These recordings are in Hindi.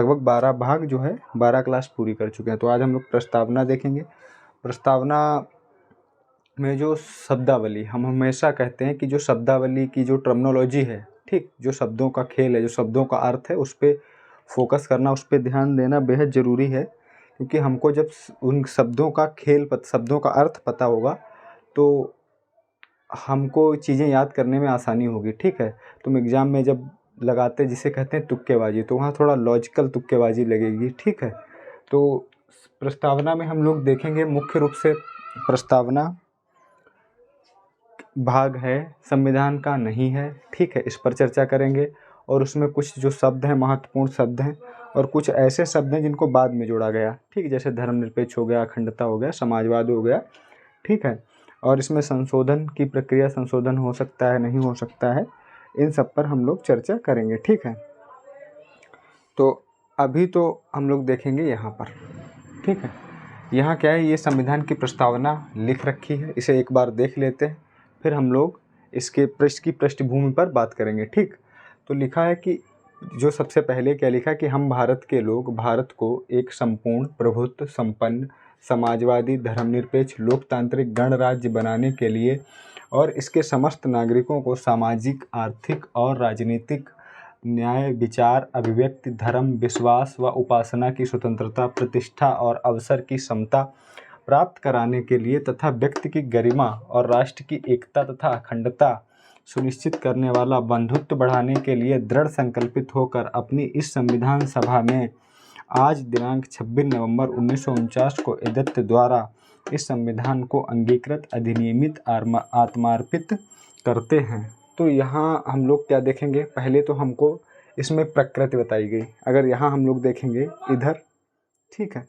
लगभग 12 भाग जो है 12 क्लास पूरी कर चुके हैं। तो आज हम लोग प्रस्तावना देखेंगे। प्रस्तावना में जो शब्दावली, हम हमेशा कहते हैं कि जो शब्दावली की जो टर्मिनोलॉजी है, ठीक, जो शब्दों का खेल है, जो शब्दों का अर्थ है, उस पर फोकस करना, उस पर ध्यान देना बेहद ज़रूरी है। क्योंकि हमको जब उन शब्दों का खेल शब्दों का अर्थ पता होगा तो हमको चीज़ें याद करने में आसानी होगी। ठीक है, तुम एग्ज़ाम में जब लगाते जिसे कहते हैं तुक्केबाजी, तो वहाँ थोड़ा लॉजिकल तुक्केबाजी लगेगी। ठीक है, तो प्रस्तावना में हम लोग देखेंगे मुख्य रूप से प्रस्तावना भाग है, संविधान का नहीं है। ठीक है, इस पर चर्चा करेंगे। और उसमें कुछ जो शब्द हैं, महत्वपूर्ण शब्द हैं, और कुछ ऐसे शब्द हैं जिनको बाद में जोड़ा गया। ठीक, जैसे धर्मनिरपेक्ष हो गया, अखंडता हो गया, समाजवाद हो गया। ठीक है, और इसमें संशोधन की प्रक्रिया, संशोधन हो सकता है, नहीं हो सकता है, इन सब पर हम लोग चर्चा करेंगे। ठीक है, तो अभी तो हम लोग देखेंगे यहाँ पर। ठीक है, यहाँ क्या है, ये संविधान की प्रस्तावना लिख रखी है, इसे एक बार देख लेते हैं, फिर हम लोग इसके पृष्ठभूमि पर बात करेंगे। ठीक, तो लिखा है कि जो सबसे पहले क्या लिखा कि हम भारत के लोग भारत को एक संपूर्ण प्रभुत्व संपन्न समाजवादी धर्मनिरपेक्ष लोकतांत्रिक गणराज्य बनाने के लिए और इसके समस्त नागरिकों को सामाजिक, आर्थिक और राजनीतिक न्याय, विचार, अभिव्यक्ति, धर्म, विश्वास व उपासना की स्वतंत्रता, प्रतिष्ठा और अवसर की समता प्राप्त कराने के लिए तथा व्यक्ति की गरिमा और राष्ट्र की एकता तथा अखंडता सुनिश्चित करने वाला बंधुत्व बढ़ाने के लिए दृढ़ संकल्पित होकर अपनी इस संविधान सभा में आज दिनांक 26 नवंबर 1949 को एदत्त द्वारा इस संविधान को अंगीकृत, अधिनियमित, आत्मार्पित करते हैं। तो यहाँ हम लोग क्या देखेंगे, पहले तो हमको इसमें प्रकृति बताई गई। अगर यहाँ हम लोग देखेंगे इधर, ठीक है,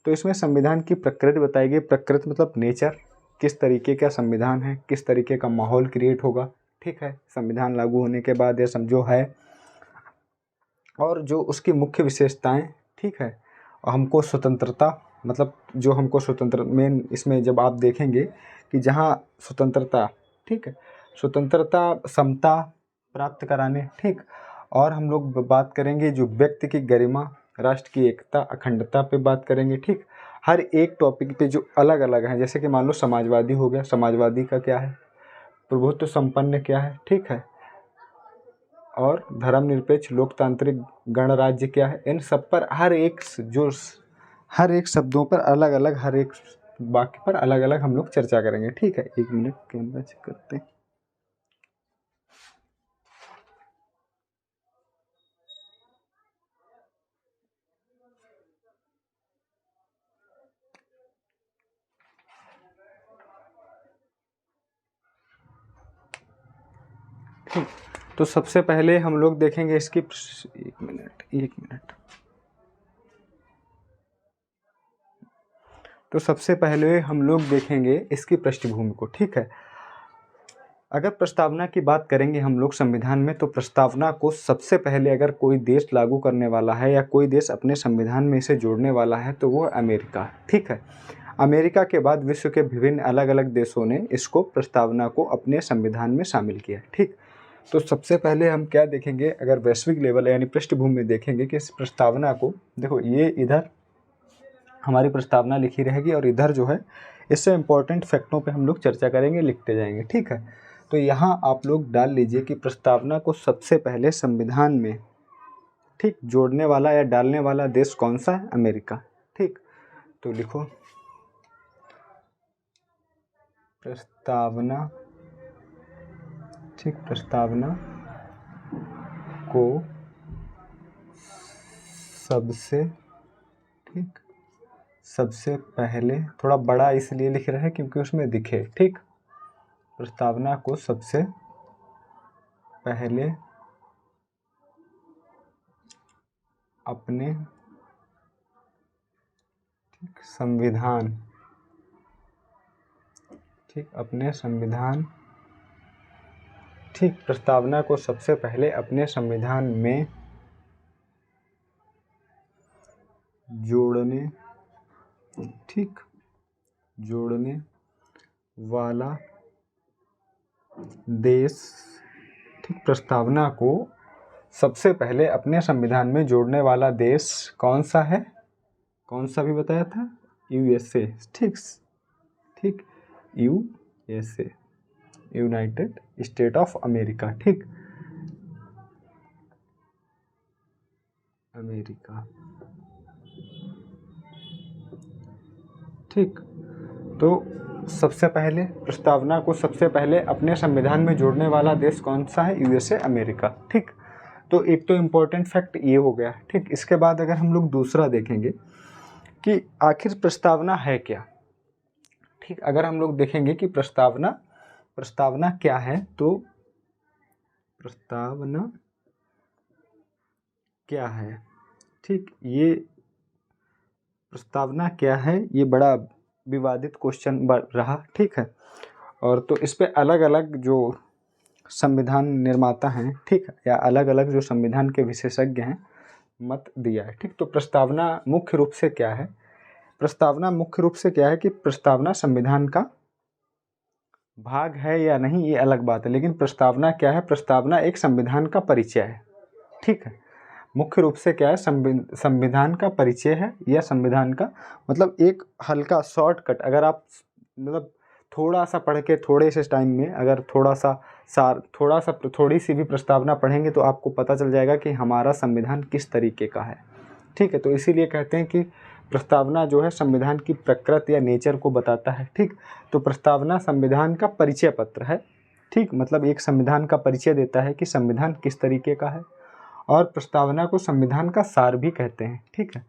तो इसमें संविधान की प्रकृति बताई गई। प्रकृति मतलब नेचर, किस तरीके का संविधान है, किस तरीके का माहौल क्रिएट होगा। ठीक है, संविधान लागू होने के बाद यह समझो है, और जो उसकी मुख्य विशेषताएं। ठीक है, और हमको स्वतंत्रता, मतलब जो हमको स्वतंत्र मेन इसमें जब आप देखेंगे कि जहाँ स्वतंत्रता, ठीक है, स्वतंत्रता समता प्राप्त कराने। ठीक, और हम लोग बात करेंगे जो व्यक्ति की गरिमा, राष्ट्र की एकता, अखंडता पे बात करेंगे। ठीक, हर एक टॉपिक पे जो अलग अलग हैं, जैसे कि मान लो समाजवादी हो गया, समाजवादी का क्या है, प्रभुत्व संपन्न क्या है। ठीक है, और धर्मनिरपेक्ष लोकतांत्रिक गणराज्य क्या है। इन सब पर हर एक शब्दों पर अलग अलग, हर एक वाक्य पर अलग अलग हम लोग चर्चा करेंगे। ठीक है, एक मिनट कैमरा चेक करते हैं। ठीक, तो सबसे पहले हम लोग देखेंगे इसकी एक मिनट। तो सबसे पहले हम लोग देखेंगे इसकी पृष्ठभूमि को। ठीक है, अगर प्रस्तावना की बात करेंगे हम लोग संविधान में, तो प्रस्तावना को सबसे पहले अगर कोई देश लागू करने वाला है या कोई देश अपने संविधान में इसे जोड़ने वाला है तो वो अमेरिका है। ठीक है, अमेरिका के बाद विश्व के विभिन्न अलग अलग देशों ने इसको प्रस्तावना को अपने संविधान में शामिल किया। ठीक, तो सबसे पहले हम क्या देखेंगे, अगर वैश्विक लेवल यानी पृष्ठभूमि में देखेंगे कि इस प्रस्तावना को देखो, ये इधर हमारी प्रस्तावना लिखी रहेगी और इधर जो है इससे इम्पोर्टेंट फैक्टों पे हम लोग चर्चा करेंगे, लिखते जाएंगे। ठीक है, तो यहाँ आप लोग डाल लीजिए कि प्रस्तावना को सबसे पहले संविधान में, ठीक, जोड़ने वाला या डालने वाला देश कौन सा है, अमेरिका। ठीक, तो लिखो प्रस्तावना, ठीक, प्रस्तावना को सबसे पहले, थोड़ा बड़ा इसलिए लिख रहे हैं क्योंकि उसमें दिखे। ठीक, प्रस्तावना को सबसे पहले अपने संविधान, ठीक, अपने संविधान, ठीक, प्रस्तावना को सबसे पहले अपने संविधान में जोड़ने, ठीक, जोड़ने वाला देश, ठीक, प्रस्तावना को सबसे पहले अपने संविधान में जोड़ने वाला देश कौन सा है? कौन सा भी बताया था? यूएसए। ठीक ठीक, USA, United state of America. ठीक, अमेरिका। ठीक, तो सबसे पहले प्रस्तावना को सबसे पहले अपने संविधान में जोड़ने वाला देश कौन सा है? USA, America. ठीक, तो एक तो इम्पोर्टेंट फैक्ट ये हो गया। ठीक, इसके बाद अगर हम लोग दूसरा देखेंगे कि आखिर प्रस्तावना है क्या। ठीक, अगर हम लोग देखेंगे कि प्रस्तावना क्या है, तो प्रस्तावना क्या है। ठीक, ये प्रस्तावना क्या है, ये बड़ा विवादित क्वेश्चन रहा। ठीक है, और तो इस पे अलग अलग जो संविधान निर्माता हैं, ठीक है, या अलग अलग जो संविधान के विशेषज्ञ हैं, मत दिया है। ठीक, तो प्रस्तावना मुख्य रूप से क्या है? प्रस्तावना मुख्य रूप से क्या है कि प्रस्तावना संविधान का भाग है या नहीं, ये अलग बात है, लेकिन प्रस्तावना क्या है? प्रस्तावना एक संविधान का परिचय है। ठीक है, मुख्य रूप से क्या है? संविधान का परिचय है, या संविधान का मतलब एक हल्का शॉर्टकट। अगर आप मतलब थोड़ा सा पढ़ के थोड़े से टाइम में अगर थोड़ी सी भी प्रस्तावना पढ़ेंगे तो आपको पता चल जाएगा कि हमारा संविधान किस तरीके का है। ठीक है, तो इसीलिए कहते हैं कि प्रस्तावना जो है संविधान की प्रकृति या नेचर को बताता है। ठीक, तो प्रस्तावना संविधान का परिचय पत्र है। ठीक, मतलब एक संविधान का परिचय देता है कि संविधान किस तरीके का है, और प्रस्तावना को संविधान का सार भी कहते हैं। ठीक है,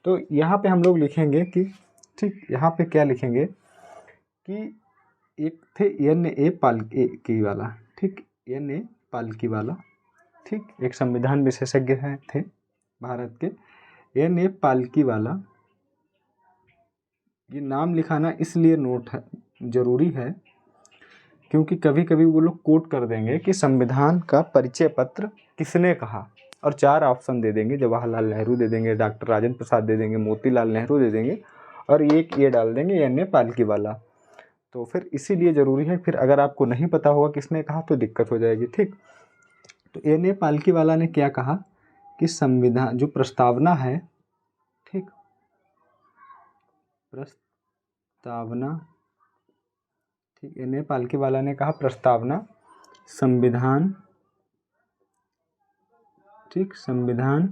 तो यहाँ पे हम लोग लिखेंगे कि ठीक, यहाँ पे क्या लिखेंगे कि एक थे N.A. पाल्की वाला। ठीक, N.A. पाल्की वाला। ठीक, एक संविधान विशेषज्ञ हैं थे भारत के, N.A. पाल्की वाला। ये नाम लिखाना इसलिए नोट है, जरूरी है, क्योंकि कभी कभी वो लोग कोट कर देंगे कि संविधान का परिचय पत्र किसने कहा, और 4 ऑप्शन दे देंगे, जवाहरलाल नेहरू दे देंगे, डॉक्टर राजेंद्र प्रसाद दे देंगे, मोतीलाल नेहरू दे देंगे, और एक ये डाल देंगे N.A. पाल्की वाला। तो फिर इसीलिए ज़रूरी है, फिर अगर आपको नहीं पता होगा किसने कहा तो दिक्कत हो जाएगी। ठीक, तो N.A. पाल्की वाला ने क्या कहा कि संविधान जो प्रस्तावना है, ठीक, प्रस्तावना, ठीक, N.A. पाल्की वाला ने कहा प्रस्तावना संविधान, ठीक, संविधान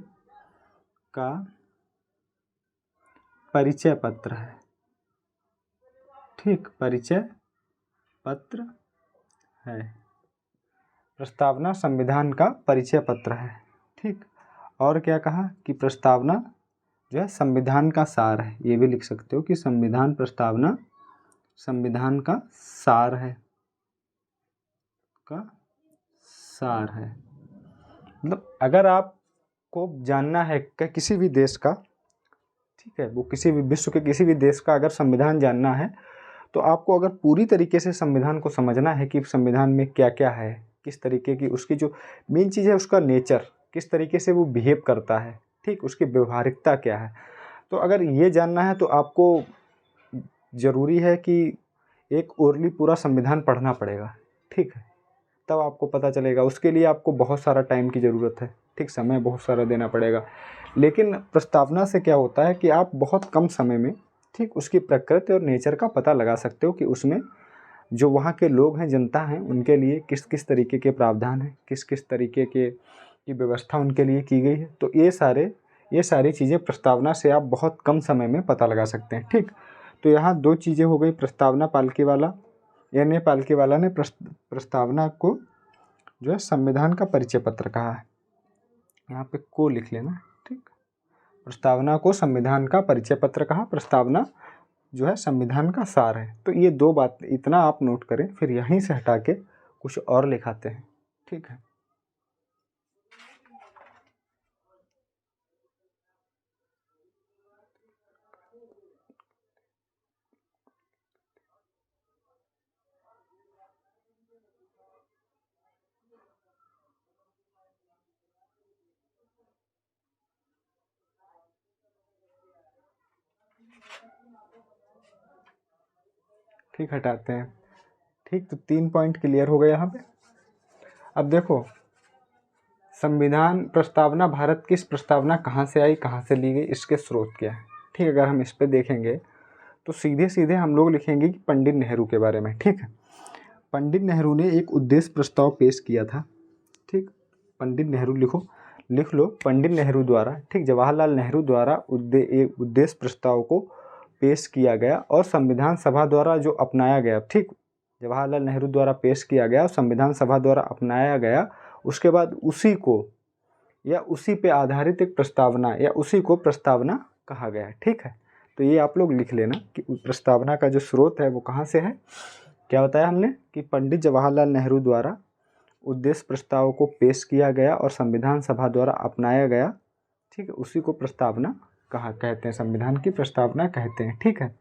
का परिचय पत्र है। ठीक, परिचय पत्र है, प्रस्तावना संविधान का परिचय पत्र है। ठीक, और क्या कहा कि प्रस्तावना जो है संविधान का सार है। ये भी लिख सकते हो कि प्रस्तावना संविधान का सार है, मतलब अगर आपको जानना है कि किसी भी देश का, ठीक है, वो किसी भी विश्व के किसी भी देश का अगर संविधान जानना है, तो आपको अगर पूरी तरीके से संविधान को समझना है कि संविधान में क्या क्या है, किस तरीके की उसकी जो मेन चीज़ है, उसका नेचर, किस तरीके से वो बिहेव करता है, ठीक, उसकी व्यवहारिकता क्या है, तो अगर ये जानना है तो आपको ज़रूरी है कि एक ओरली पूरा संविधान पढ़ना पड़ेगा। ठीक है, तब आपको पता चलेगा। उसके लिए आपको बहुत सारा टाइम की ज़रूरत है। ठीक, समय बहुत सारा देना पड़ेगा। लेकिन प्रस्तावना से क्या होता है कि आप बहुत कम समय में, ठीक, उसकी प्रकृति और नेचर का पता लगा सकते हो कि उसमें जो वहाँ के लोग हैं, जनता हैं, उनके लिए किस किस तरीके के प्रावधान हैं, किस किस तरीके की व्यवस्था उनके लिए की गई है। तो ये सारी चीज़ें प्रस्तावना से आप बहुत कम समय में पता लगा सकते हैं। ठीक, तो यहाँ 2 चीज़ें हो गई। प्रस्तावना पाल्की वाला, N.A. पाल्की वाला ने प्रस्तावना को जो है संविधान का परिचय पत्र कहा है, यहाँ पे को लिख लेना। ठीक, प्रस्तावना को संविधान का परिचय पत्र कहा, प्रस्तावना जो है संविधान का सार है। तो ये 2 बात, इतना आप नोट करें, फिर यहीं से हटा के कुछ और लिखाते हैं। ठीक है, ठीक, हटाते हैं। ठीक, तो 3 पॉइंट क्लियर हो गए यहाँ पे। अब देखो, संविधान प्रस्तावना, भारत की इस प्रस्तावना कहाँ से आई, कहाँ से ली गई, इसके स्रोत क्या है। ठीक है, अगर हम इस पे देखेंगे तो सीधे सीधे हम लोग लिखेंगे कि पंडित नेहरू के बारे में। ठीक है, पंडित नेहरू ने एक उद्देश्य प्रस्ताव पेश किया था। ठीक, पंडित नेहरू लिख लो, पंडित नेहरू द्वारा, ठीक, जवाहरलाल नेहरू द्वारा उद्देश्य प्रस्ताव को पेश किया गया और संविधान सभा द्वारा जो अपनाया गया। ठीक, जवाहरलाल नेहरू द्वारा पेश किया गया और संविधान सभा द्वारा अपनाया गया। उसके बाद उसी को या उसी पे आधारित एक प्रस्तावना या उसी को प्रस्तावना कहा गया। ठीक है, तो ये आप लोग लिख लेना कि प्रस्तावना का जो स्रोत है वो कहाँ से है। क्या बताया हमने कि पंडित जवाहरलाल नेहरू द्वारा उद्देश्य प्रस्ताव को पेश किया गया और संविधान सभा द्वारा अपनाया गया। ठीक है, उसी को प्रस्तावना कहा कहते हैं, संविधान की प्रस्तावना कहते हैं। ठीक है,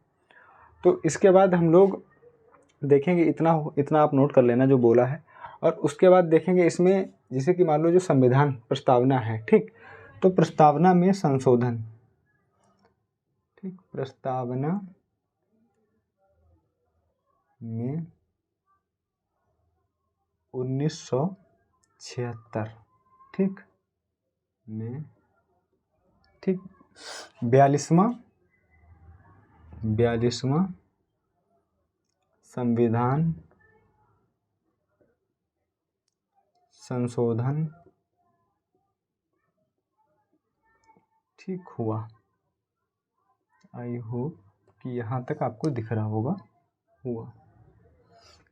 तो इसके बाद हम लोग देखेंगे, इतना आप नोट कर लेना जो बोला है। और उसके बाद देखेंगे इसमें, जैसे कि मान लो जो संविधान प्रस्तावना है, ठीक, तो प्रस्तावना में संशोधन, ठीक, प्रस्तावना में 1976, ठीक, में, ठीक, 42वां संविधान संशोधन, ठीक, हुआ। आई होप कि यहाँ तक आपको दिख रहा होगा। हुआ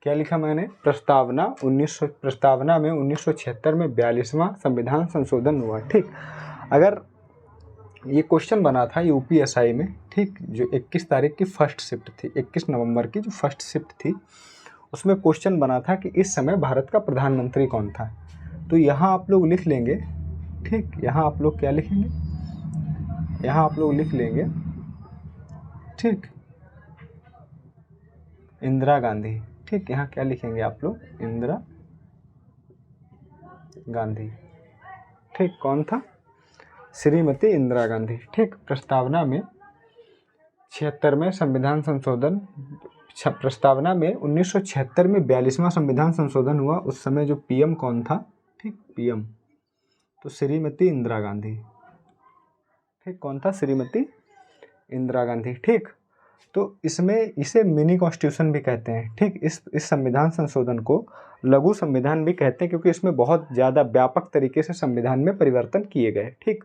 क्या लिखा मैंने, प्रस्तावना में 1976 में 42वां संविधान संशोधन हुआ। ठीक, अगर ये क्वेश्चन बना था यूपीएसआई में, ठीक, जो 21 तारीख की फर्स्ट शिफ्ट थी, 21 नवंबर की जो फर्स्ट शिफ्ट थी, उसमें क्वेश्चन बना था कि इस समय भारत का प्रधानमंत्री कौन था। तो यहाँ आप लोग लिख लेंगे, ठीक, यहाँ आप लोग क्या लिखेंगे, यहाँ आप लोग लिख लेंगे, ठीक, इंदिरा गांधी। ठीक, यहाँ क्या लिखेंगे आप लोग, इंदिरा गांधी। ठीक, कौन था, श्रीमती इंदिरा गांधी। ठीक, प्रस्तावना में 76 में संविधान संशोधन, प्रस्तावना में 1976 में 42वां संविधान संशोधन हुआ। उस समय जो पीएम कौन था, ठीक, पीएम तो श्रीमती इंदिरा गांधी। ठीक, कौन था, श्रीमती इंदिरा गांधी। ठीक, तो इसमें इसे मिनी कॉन्स्टिट्यूशन भी कहते हैं। ठीक, इस संविधान संशोधन को लघु संविधान भी कहते हैं, क्योंकि इसमें बहुत ज़्यादा व्यापक तरीके से संविधान में परिवर्तन किए गए। ठीक,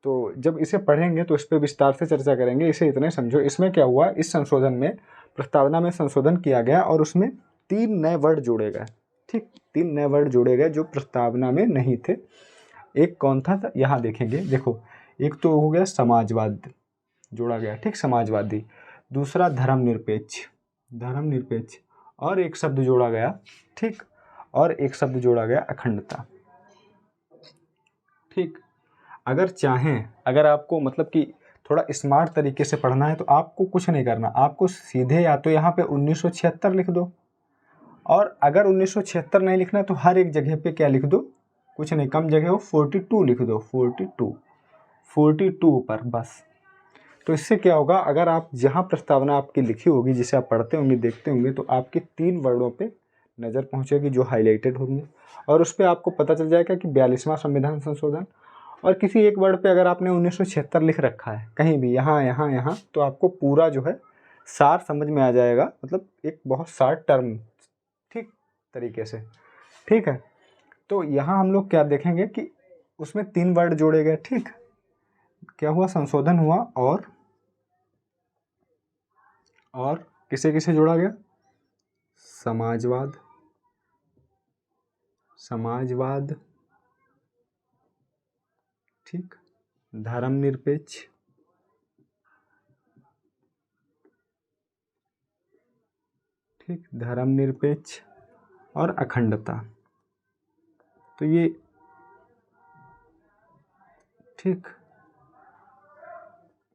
तो जब इसे पढ़ेंगे तो इस पर विस्तार से चर्चा करेंगे। इसे इतने समझो, इसमें क्या हुआ, इस संशोधन में, प्रस्तावना में संशोधन किया गया और उसमें 3 नए वर्ड जोड़े गए। ठीक, 3 नए वर्ड जोड़े गए जो प्रस्तावना में नहीं थे। एक कौन था, यहाँ देखेंगे, देखो, एक तो हो गया समाजवाद जोड़ा गया, ठीक, समाजवादी। दूसरा धर्मनिरपेक्ष, और एक शब्द जोड़ा गया, ठीक, और एक शब्द जोड़ा गया अखंडता। ठीक, अगर चाहें, अगर आपको मतलब कि थोड़ा स्मार्ट तरीके से पढ़ना है तो आपको कुछ नहीं करना, आपको सीधे या तो यहाँ पे 1976 लिख दो, और अगर 1976 नहीं लिखना तो हर एक जगह पे क्या लिख दो, कुछ नहीं, कम जगह हो 42 लिख दो, 42 पर बस। तो इससे क्या होगा, अगर आप जहाँ प्रस्तावना आपकी लिखी होगी, जिसे आप पढ़ते होंगे, देखते होंगे, तो आपके 3 वर्डों पे नज़र पहुँचेगी जो हाईलाइटेड होंगे, और उस पर आपको पता चल जाएगा कि 42वां संविधान संशोधन। और किसी एक वर्ड पे अगर आपने 1976 लिख रखा है कहीं भी, यहाँ, तो आपको पूरा जो है सार समझ में आ जाएगा, मतलब एक बहुत शार्ट टर्म, ठीक, तरीके से। ठीक है, तो यहाँ हम लोग क्या देखेंगे कि उसमें 3 वर्ड जोड़े गए। ठीक, क्या हुआ, संशोधन हुआ, और किसे किसे जोड़ा गया, समाजवाद, ठीक, धर्मनिरपेक्ष, ठीक, धर्मनिरपेक्ष और अखंडता। तो ये, ठीक,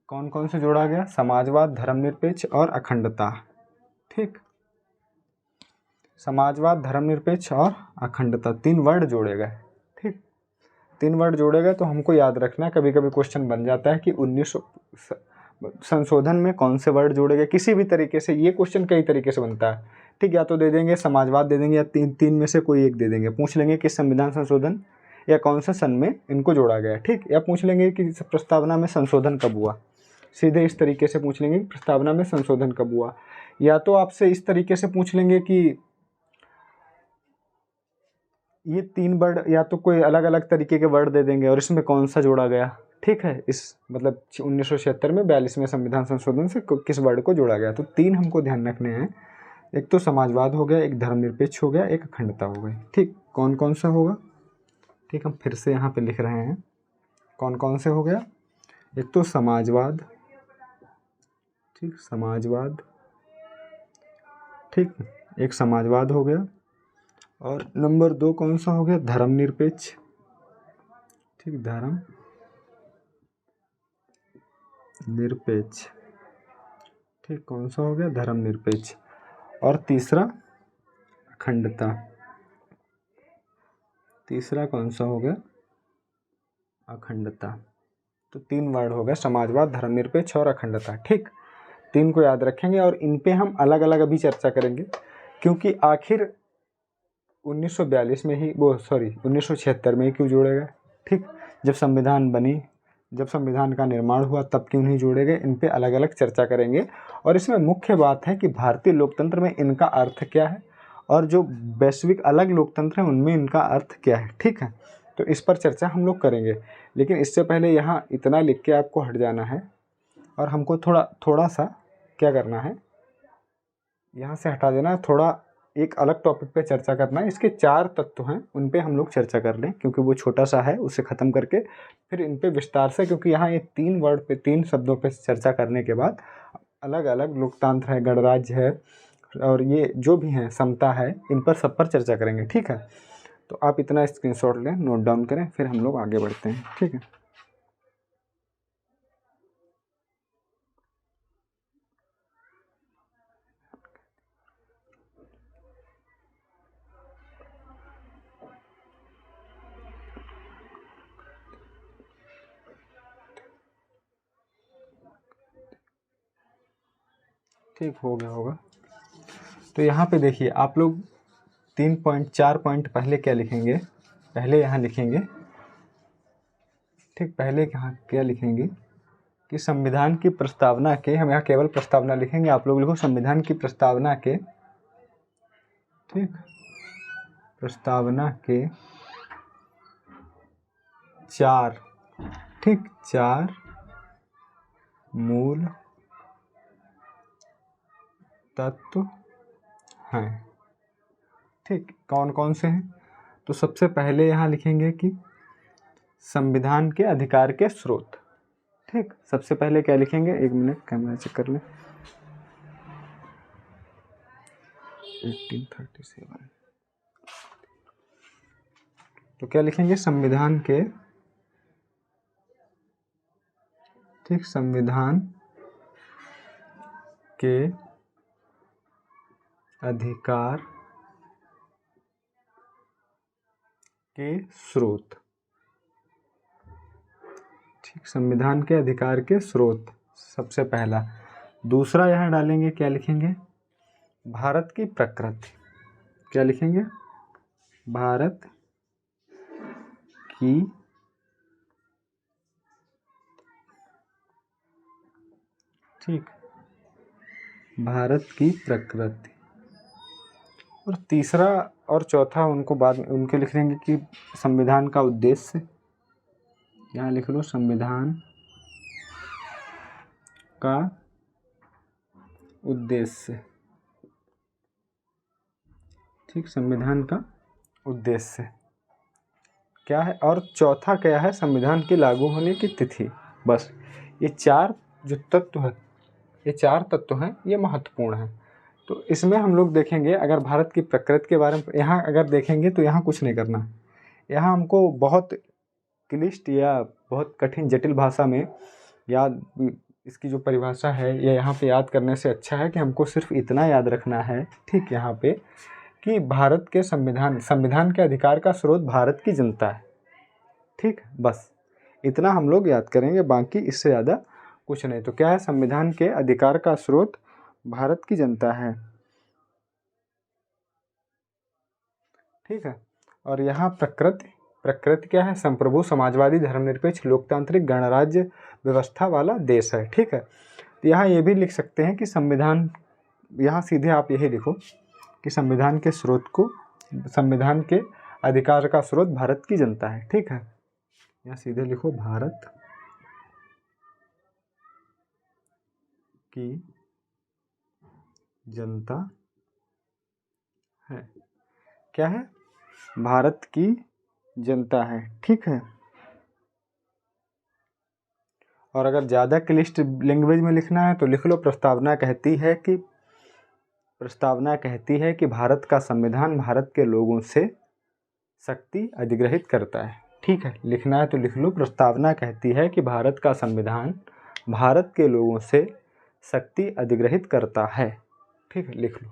कौन कौन से जोड़ा गया, समाजवाद, धर्मनिरपेक्ष और अखंडता। ठीक, समाजवाद, धर्मनिरपेक्ष और अखंडता, 3 वर्ड जोड़े गए। ठीक, 3 वर्ड जोड़े गए। तो हमको याद रखना, कभी कभी क्वेश्चन बन जाता है कि 1900 संशोधन में कौन से वर्ड जोड़े गए, किसी भी तरीके से। ये क्वेश्चन कई तरीके से बनता है। ठीक, या तो दे देंगे समाजवाद दे देंगे, या तीन में से कोई एक दे देंगे, पूछ लेंगे कि संविधान संशोधन या कौन से सन में इनको जोड़ा गया, ठीक। या पूछ लेंगे कि प्रस्तावना में संशोधन कब हुआ, सीधे इस तरीके से पूछ लेंगे कि प्रस्तावना में संशोधन कब हुआ। या तो आपसे इस तरीके से पूछ लेंगे कि ये 3 वर्ड, या तो कोई अलग अलग तरीके के वर्ड दे देंगे और इसमें कौन सा जोड़ा गया, ठीक है। इस मतलब 1976 में 42वें संविधान संशोधन से किस वर्ड को जोड़ा गया। तो 3 हमको ध्यान रखने हैं, एक तो समाजवाद हो गया, एक धर्मनिरपेक्ष हो गया, एक अखंडता हो गई, ठीक। कौन कौन सा होगा, ठीक। हम फिर से यहाँ पे लिख रहे हैं कौन कौन से हो गया। एक तो समाजवाद, ठीक, समाजवाद, ठीक, एक समाजवाद हो गया। और नंबर 2 कौन सा हो गया, धर्मनिरपेक्ष, ठीक, धर्म निरपेक्ष, ठीक, कौन सा हो गया, धर्मनिरपेक्ष। और तीसरा अखंडता, तीसरा कौन सा हो गया, अखंडता। तो 3 वर्ड हो गए, समाजवाद, धर्मनिरपेक्ष और अखंडता, ठीक। 3 को याद रखेंगे और इन पे हम अलग अलग अभी चर्चा करेंगे, क्योंकि आखिर 1942 में ही 1976 में ही क्यों जोड़े गए, ठीक। जब संविधान बनी, जब संविधान का निर्माण हुआ तब क्यों नहीं जोड़े गए, इन पे अलग अलग चर्चा करेंगे। और इसमें मुख्य बात है कि भारतीय लोकतंत्र में इनका अर्थ क्या है और जो वैश्विक अलग लोकतंत्र है उनमें इनका अर्थ क्या है, ठीक है। तो इस पर चर्चा हम लोग करेंगे, लेकिन इससे पहले यहाँ इतना लिख के आपको हट जाना है और हमको थोड़ा सा क्या करना है, यहाँ से हटा देना है, थोड़ा एक अलग टॉपिक पे चर्चा करना है। इसके 4 तत्व हैं, उन पे हम लोग चर्चा कर लें, क्योंकि वो छोटा सा है, उसे ख़त्म करके फिर इन पे विस्तार से, क्योंकि यहाँ ये 3 वर्ड पे, 3 शब्दों पे चर्चा करने के बाद अलग अलग लोकतंत्र है, गणराज्य है और ये जो भी हैं, समता है, इन पर सब पर चर्चा करेंगे, ठीक है। तो आप इतना स्क्रीनशॉट लें, नोट डाउन करें, फिर हम लोग आगे बढ़ते हैं, ठीक है। ठीक हो गया होगा। तो यहाँ पे देखिए आप लोग 3 पॉइंट 4 पॉइंट पहले क्या लिखेंगे, पहले यहाँ लिखेंगे, ठीक। पहले यहाँ क्या लिखेंगे कि संविधान की प्रस्तावना के, हम यहाँ केवल प्रस्तावना लिखेंगे, आप लोग लिखो संविधान की प्रस्तावना के, ठीक, प्रस्तावना के 4, ठीक, 4 मूल तत्व हैं, ठीक। कौन कौन से हैं, तो सबसे पहले यहाँ लिखेंगे कि संविधान के अधिकार के स्रोत, ठीक। सबसे पहले क्या लिखेंगे, 1 मिनट कैमरा चेक कर लें, 1837। तो क्या लिखेंगे, संविधान के, ठीक, संविधान के अधिकार के स्रोत, ठीक, संविधान के अधिकार के स्रोत सबसे पहला। दूसरा यहाँ डालेंगे, क्या लिखेंगे, भारत की प्रकृति, क्या लिखेंगे, भारत की ठीक, भारत की प्रकृति। और तीसरा और चौथा उनको बाद में उनके लिख लेंगे कि संविधान का उद्देश्य, यहाँ लिख लो संविधान का उद्देश्य, ठीक, संविधान का उद्देश्य क्या है। और चौथा क्या है, संविधान के लागू होने की तिथि। बस ये 4 जो तत्व है, ये 4 तत्व हैं, ये महत्वपूर्ण हैं। तो इसमें हम लोग देखेंगे, अगर भारत की प्रकृति के बारे में यहाँ अगर देखेंगे तो यहाँ कुछ नहीं करना, यहाँ हमको बहुत क्लिष्ट या बहुत कठिन जटिल भाषा में याद, इसकी जो परिभाषा है ये यहाँ पे याद करने से अच्छा है कि हमको सिर्फ इतना याद रखना है, ठीक, यहाँ पे कि भारत के संविधान के अधिकार का स्रोत भारत की जनता है, ठीक। बस इतना हम लोग याद करेंगे, बाकी इससे ज़्यादा कुछ नहीं। तो क्या है, संविधान के अधिकार का स्रोत भारत की जनता है, ठीक है। और यहाँ प्रकृति, प्रकृति क्या है, संप्रभु, समाजवादी, धर्मनिरपेक्ष, लोकतांत्रिक, गणराज्य व्यवस्था वाला देश है। ठीक है, तो यहाँ ये भी लिख सकते हैं कि संविधान, यहाँ सीधे आप यही लिखो कि संविधान के स्रोत को, संविधान के अधिकार का स्रोत भारत की जनता है। ठीक है, यहाँ सीधे लिखो भारत की जनता है। क्या है, भारत की जनता है। ठीक है, और अगर ज़्यादा क्लिष्ट लैंग्वेज में लिखना है तो लिख लो, प्रस्तावना कहती है कि भारत का संविधान भारत के लोगों से शक्ति अधिग्रहित करता है। ठीक है, लिखना है तो लिख लो, प्रस्तावना कहती है कि भारत का संविधान भारत के लोगों से शक्ति अधिग्रहित करता है। ठीक है, लिख लो।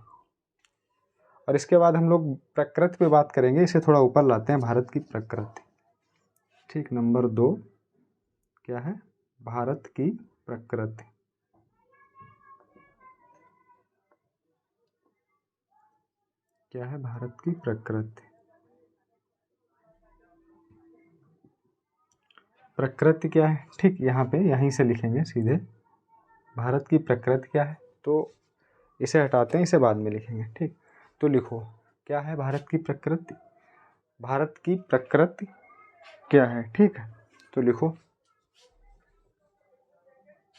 और इसके बाद हम लोग प्रकृति पे बात करेंगे, इसे थोड़ा ऊपर लाते हैं, भारत की प्रकृति। ठीक, नंबर 2 क्या है, भारत की प्रकृति। क्या है, भारत की प्रकृति। प्रकृति क्या है, ठीक, यहाँ पे यहीं से लिखेंगे सीधे, भारत की प्रकृति क्या है, तो इसे हटाते हैं, इसे बाद में लिखेंगे। ठीक, तो लिखो क्या है भारत की प्रकृति। भारत की प्रकृति क्या है। ठीक है, तो लिखो,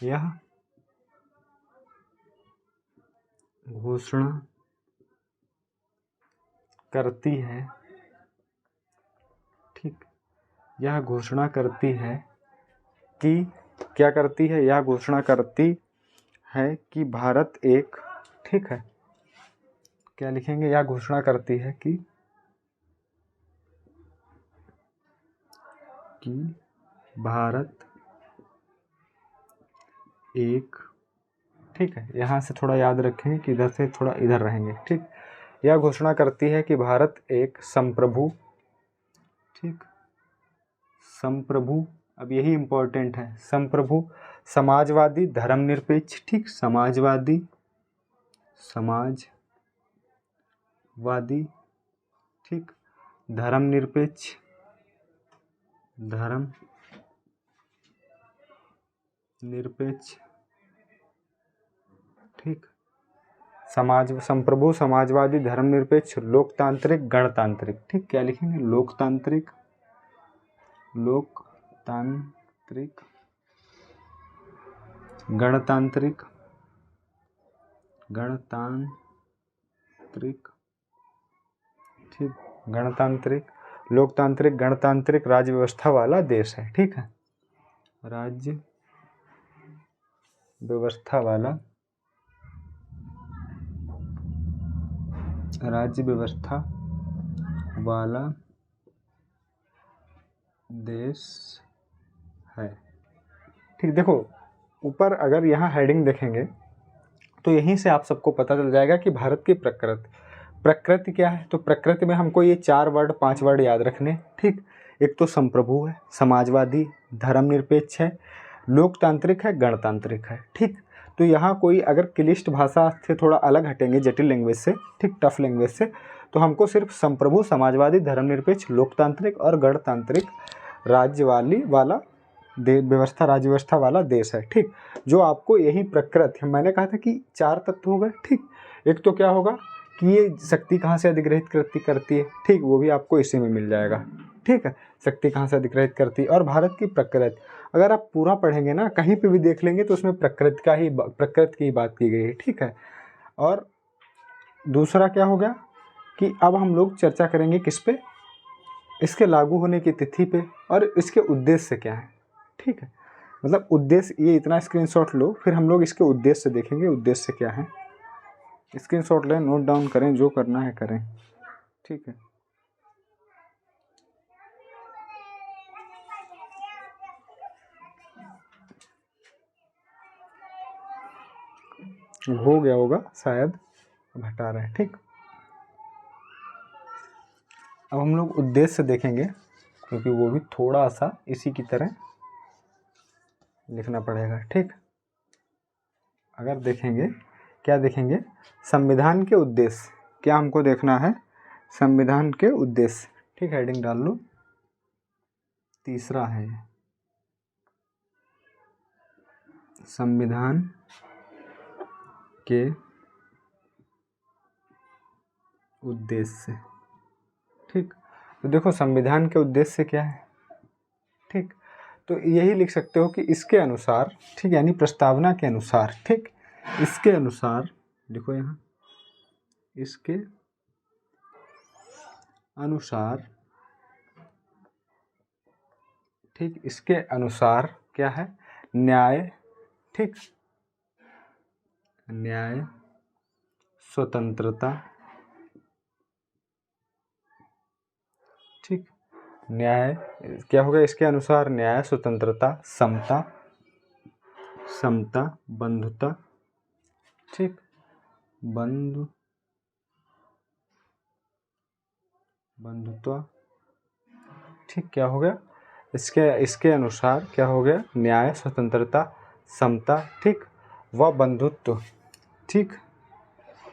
यह घोषणा करती है, ठीक, यह घोषणा करती है कि, क्या करती है, यह घोषणा करती है कि भारत एक, ठीक है, क्या लिखेंगे, यह घोषणा करती है कि भारत एक, ठीक है, यहाँ से थोड़ा याद रखें कि इधर से थोड़ा इधर रहेंगे। ठीक, यह घोषणा करती है कि भारत एक संप्रभु, ठीक, संप्रभु, अब यही इम्पोर्टेंट है, संप्रभु, समाजवादी, धर्मनिरपेक्ष, ठीक, समाजवादी, ठीक, धर्मनिरपेक्ष, ठीक, संप्रभु, समाजवादी, धर्मनिरपेक्ष, लोकतांत्रिक, गणतांत्रिक। ठीक, क्या लिखेंगे, लोकतांत्रिक, गणतांत्रिक, ठीक, गणतांत्रिक, लोकतांत्रिक, गणतांत्रिक राज्य व्यवस्था वाला देश है। ठीक है, राज्य व्यवस्था वाला देश है। ठीक, देखो ऊपर अगर यहाँ हेडिंग देखेंगे तो यहीं से आप सबको पता चल जाएगा कि भारत की प्रकृति क्या है। तो प्रकृति में हमको ये 4 वर्ड 5 वर्ड याद रखने। ठीक, एक तो संप्रभु है, समाजवादी, धर्मनिरपेक्ष है, लोकतांत्रिक है, गणतांत्रिक है। ठीक, तो यहाँ कोई अगर क्लिष्ट भाषा से थोड़ा अलग हटेंगे, जटिल लैंग्वेज से, ठीक, टफ लैंग्वेज से, तो हमको सिर्फ संप्रभु, समाजवादी, धर्मनिरपेक्ष, लोकतांत्रिक और गणतांत्रिक राज्य व्यवस्था वाला देश है। ठीक, जो आपको यही प्रकृति, मैंने कहा था कि 4 तत्व हो गए। ठीक, एक तो क्या होगा कि ये शक्ति कहाँ से अधिग्रहित करती है, ठीक, वो भी आपको इसी में मिल जाएगा। ठीक है, शक्ति कहाँ से अधिग्रहित करती है, और भारत की प्रकृति अगर आप पूरा पढ़ेंगे ना, कहीं पे भी देख लेंगे तो उसमें प्रकृति की ही बात की गई है। ठीक है, और दूसरा क्या हो गया कि अब हम लोग चर्चा करेंगे किस पे, इसके लागू होने की तिथि पे और इसके उद्देश्य क्या है। ठीक है, मतलब उद्देश्य, ये इतना स्क्रीनशॉट लो, फिर हम लोग इसके उद्देश्य देखेंगे, उद्देश्य क्या है। स्क्रीनशॉट लें, नोट डाउन करें, जो करना है करें। ठीक है, हो गया होगा शायद, अब हटा रहे हैं। ठीक, अब हम लोग उद्देश्य देखेंगे, क्योंकि वो भी थोड़ा सा इसी की तरह लिखना पड़ेगा। ठीक, अगर देखेंगे, क्या देखेंगे, संविधान के उद्देश्य, क्या हमको देखना है, संविधान के उद्देश्य। ठीक, हेडिंग डाल लो, तीसरा है संविधान के उद्देश्य। ठीक, तो देखो संविधान के उद्देश्य क्या है। ठीक, तो यही लिख सकते हो कि इसके अनुसार, ठीक, यानी प्रस्तावना के अनुसार, ठीक, इसके अनुसार लिखो यहाँ, इसके अनुसार, ठीक, इसके अनुसार क्या है, न्याय, ठीक, न्याय, स्वतंत्रता, ठीक, न्याय क्या होगा, इसके अनुसार न्याय, स्वतंत्रता, समता, समता, बंधुता, ठीक, बंधुत्व, ठीक, क्या हो गया, इसके अनुसार क्या हो गया, न्याय, स्वतंत्रता, समता, ठीक, व बंधुत्व, ठीक,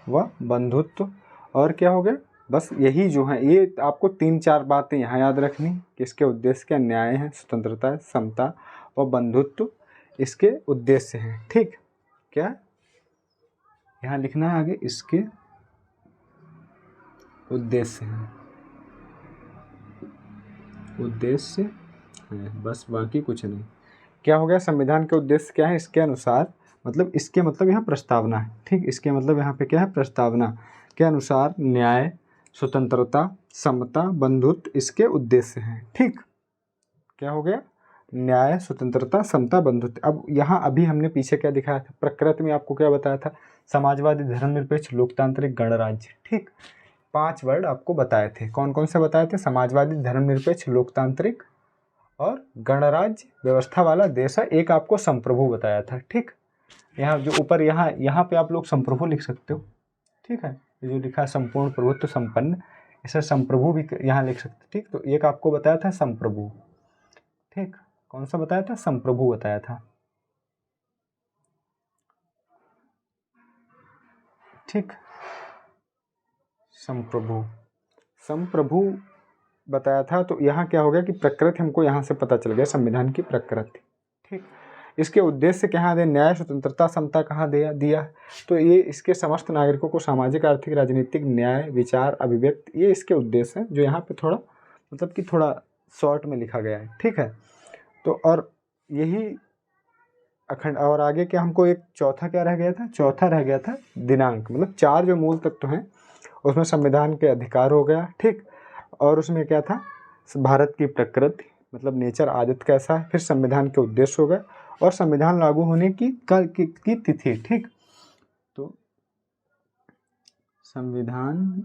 व बंधुत्व, और क्या हो गया, बस यही जो है, ये आपको 3-4 बातें यहाँ याद रखनी कि इसके उद्देश्य क्या, न्याय है, स्वतंत्रता है, समता व बंधुत्व इसके उद्देश्य हैं। ठीक, क्या यहाँ लिखना है आगे, इसके उद्देश्य हैं, उद्देश्य है, बस बाकी कुछ नहीं। क्या हो गया, संविधान के उद्देश्य क्या है, इसके अनुसार, मतलब इसके मतलब यहाँ प्रस्तावना है। ठीक, इसके मतलब यहाँ पे क्या है, प्रस्तावना के अनुसार न्याय, स्वतंत्रता, समता, बंधुत्व इसके उद्देश्य हैं। ठीक, क्या हो गया, न्याय, स्वतंत्रता, समता, बंधुत्व। अब यहाँ अभी हमने पीछे क्या दिखाया था, प्रकृति में आपको क्या बताया था, समाजवादी, धर्मनिरपेक्ष, लोकतांत्रिक, गणराज्य। ठीक, 5 वर्ड आपको बताए थे, कौन कौन से बताए थे, समाजवादी, धर्मनिरपेक्ष, लोकतांत्रिक और गणराज्य व्यवस्था वाला देश है। एक आपको संप्रभु बताया था। ठीक, यहाँ जो ऊपर यहाँ पे आप लोग संप्रभु लिख सकते हो। ठीक है, जो लिखा है संपूर्ण प्रभुत्व संपन्न, इसे संप्रभु भी यहाँ लिख सकते। ठीक, तो एक आपको बताया था संप्रभु। ठीक, कौन सा बताया था, संप्रभु बताया था। ठीक, संप्रभु बताया था। तो यहाँ क्या हो गया कि प्रकृति हमको यहाँ से पता चल गया, संविधान की प्रकृति। ठीक, इसके उद्देश्य कहाँ दे, न्याय, स्वतंत्रता, समता कहाँ दिया, तो ये इसके समस्त नागरिकों को सामाजिक, आर्थिक, राजनीतिक न्याय, विचार, अभिव्यक्ति, ये इसके उद्देश्य हैं, जो यहाँ पे थोड़ा मतलब कि थोड़ा शॉर्ट में लिखा गया है। ठीक है, तो और यही अखंड, और आगे क्या हमको एक चौथा क्या रह गया था, चौथा रह गया था दिनांक, मतलब 4 जो मूल तत्व हैं उसमें संविधान के अधिकार हो गया। ठीक, और उसमें क्या था, भारत की प्रकृति मतलब नेचर, आदत कैसा है, फिर संविधान के उद्देश्य हो गए और संविधान लागू होने की तिथि। ठीक, तो संविधान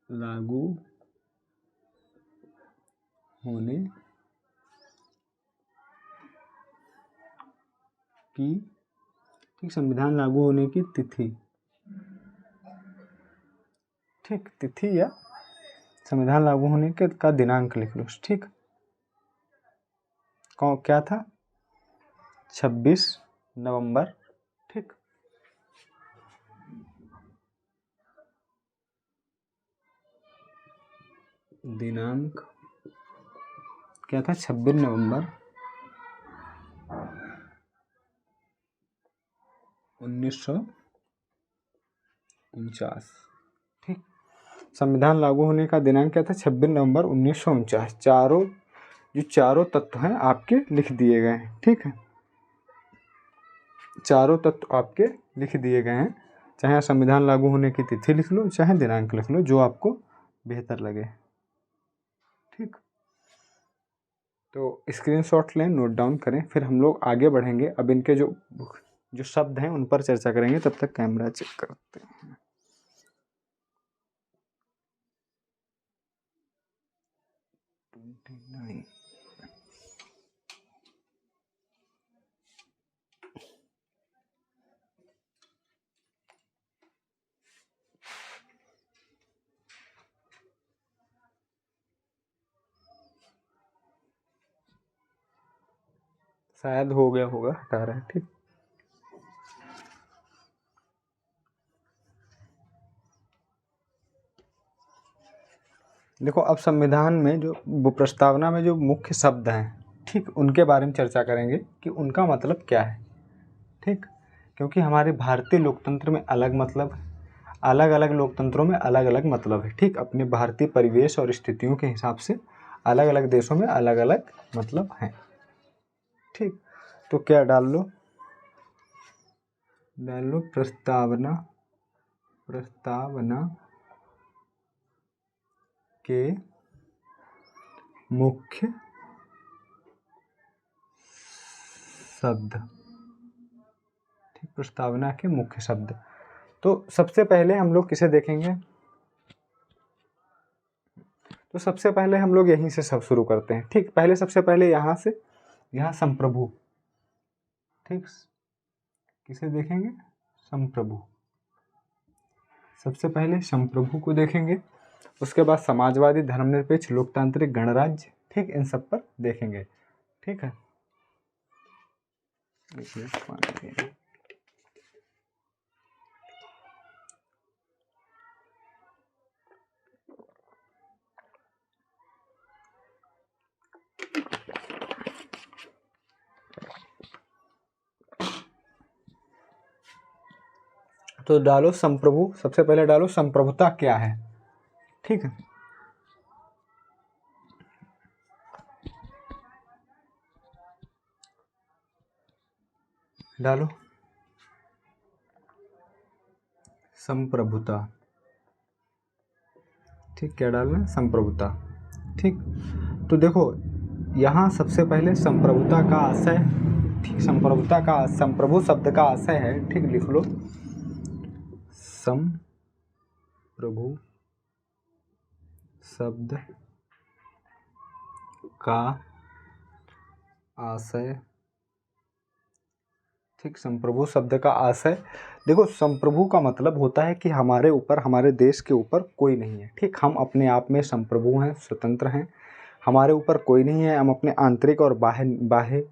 लागू होने की, ठीक, संविधान लागू होने की तिथि, ठीक, तिथि या संविधान लागू होने के का दिनांक लिख लो। ठीक, कौन क्या था, 26 नवंबर। ठीक, दिनांक क्या था, 26 नवंबर 1949। ठीक, संविधान लागू होने का दिनांक क्या था, 26 नवंबर 1949। चारों तत्व हैं आपके लिख दिए गए हैं। ठीक है, चारों तत्व आपके लिख दिए गए हैं, चाहे संविधान लागू होने की तिथि लिख लो, चाहे दिनांक लिख लो, जो आपको बेहतर लगे। ठीक, तो स्क्रीनशॉट लें, नोट डाउन करें, फिर हम लोग आगे बढ़ेंगे। अब इनके जो शब्द हैं उन पर चर्चा करेंगे। तब तक कैमरा चेक करते हैं। शायद हो गया होगा, हटा रहे हैं। ठीक, देखो अब संविधान में जो वो प्रस्तावना में जो मुख्य शब्द हैं, ठीक, उनके बारे में चर्चा करेंगे कि उनका मतलब क्या है। ठीक, क्योंकि हमारे भारतीय लोकतंत्र में अलग मतलब है, अलग अलग लोकतंत्रों में अलग अलग मतलब है। ठीक, अपने भारतीय परिवेश और स्थितियों के हिसाब से अलग अलग देशों में अलग अलग मतलब हैं। ठीक, तो क्या डाल लो प्रस्तावना के मुख्य शब्द। ठीक, प्रस्तावना के मुख्य शब्द। तो सबसे पहले हम लोग किसे देखेंगे, तो सबसे पहले हम लोग यहीं से सब शुरू करते हैं। ठीक, पहले सबसे पहले यहाँ से, यहाँ संप्रभु। ठीक, किसे देखेंगे, संप्रभु। सबसे पहले संप्रभु को देखेंगे, उसके बाद समाजवादी, धर्मनिरपेक्ष, लोकतांत्रिक, गणराज्य। ठीक, इन सब पर देखेंगे। ठीक है, तो डालो संप्रभु। सबसे पहले डालो संप्रभुता क्या है। ठीक है, डालो संप्रभुता। ठीक, क्या डालना, संप्रभुता। ठीक, तो देखो यहाँ सबसे पहले संप्रभुता का आशय, ठीक, संप्रभुता का, संप्रभु शब्द का आशय है, ठीक, लिख लो, संप्रभु शब्द का आशय। ठीक, संप्रभु शब्द का आशय, देखो संप्रभु का मतलब होता है कि हमारे ऊपर, हमारे देश के ऊपर कोई नहीं है। ठीक, हम अपने आप में संप्रभु हैं, स्वतंत्र हैं, हमारे ऊपर कोई नहीं है। हम अपने आंतरिक और बाह्य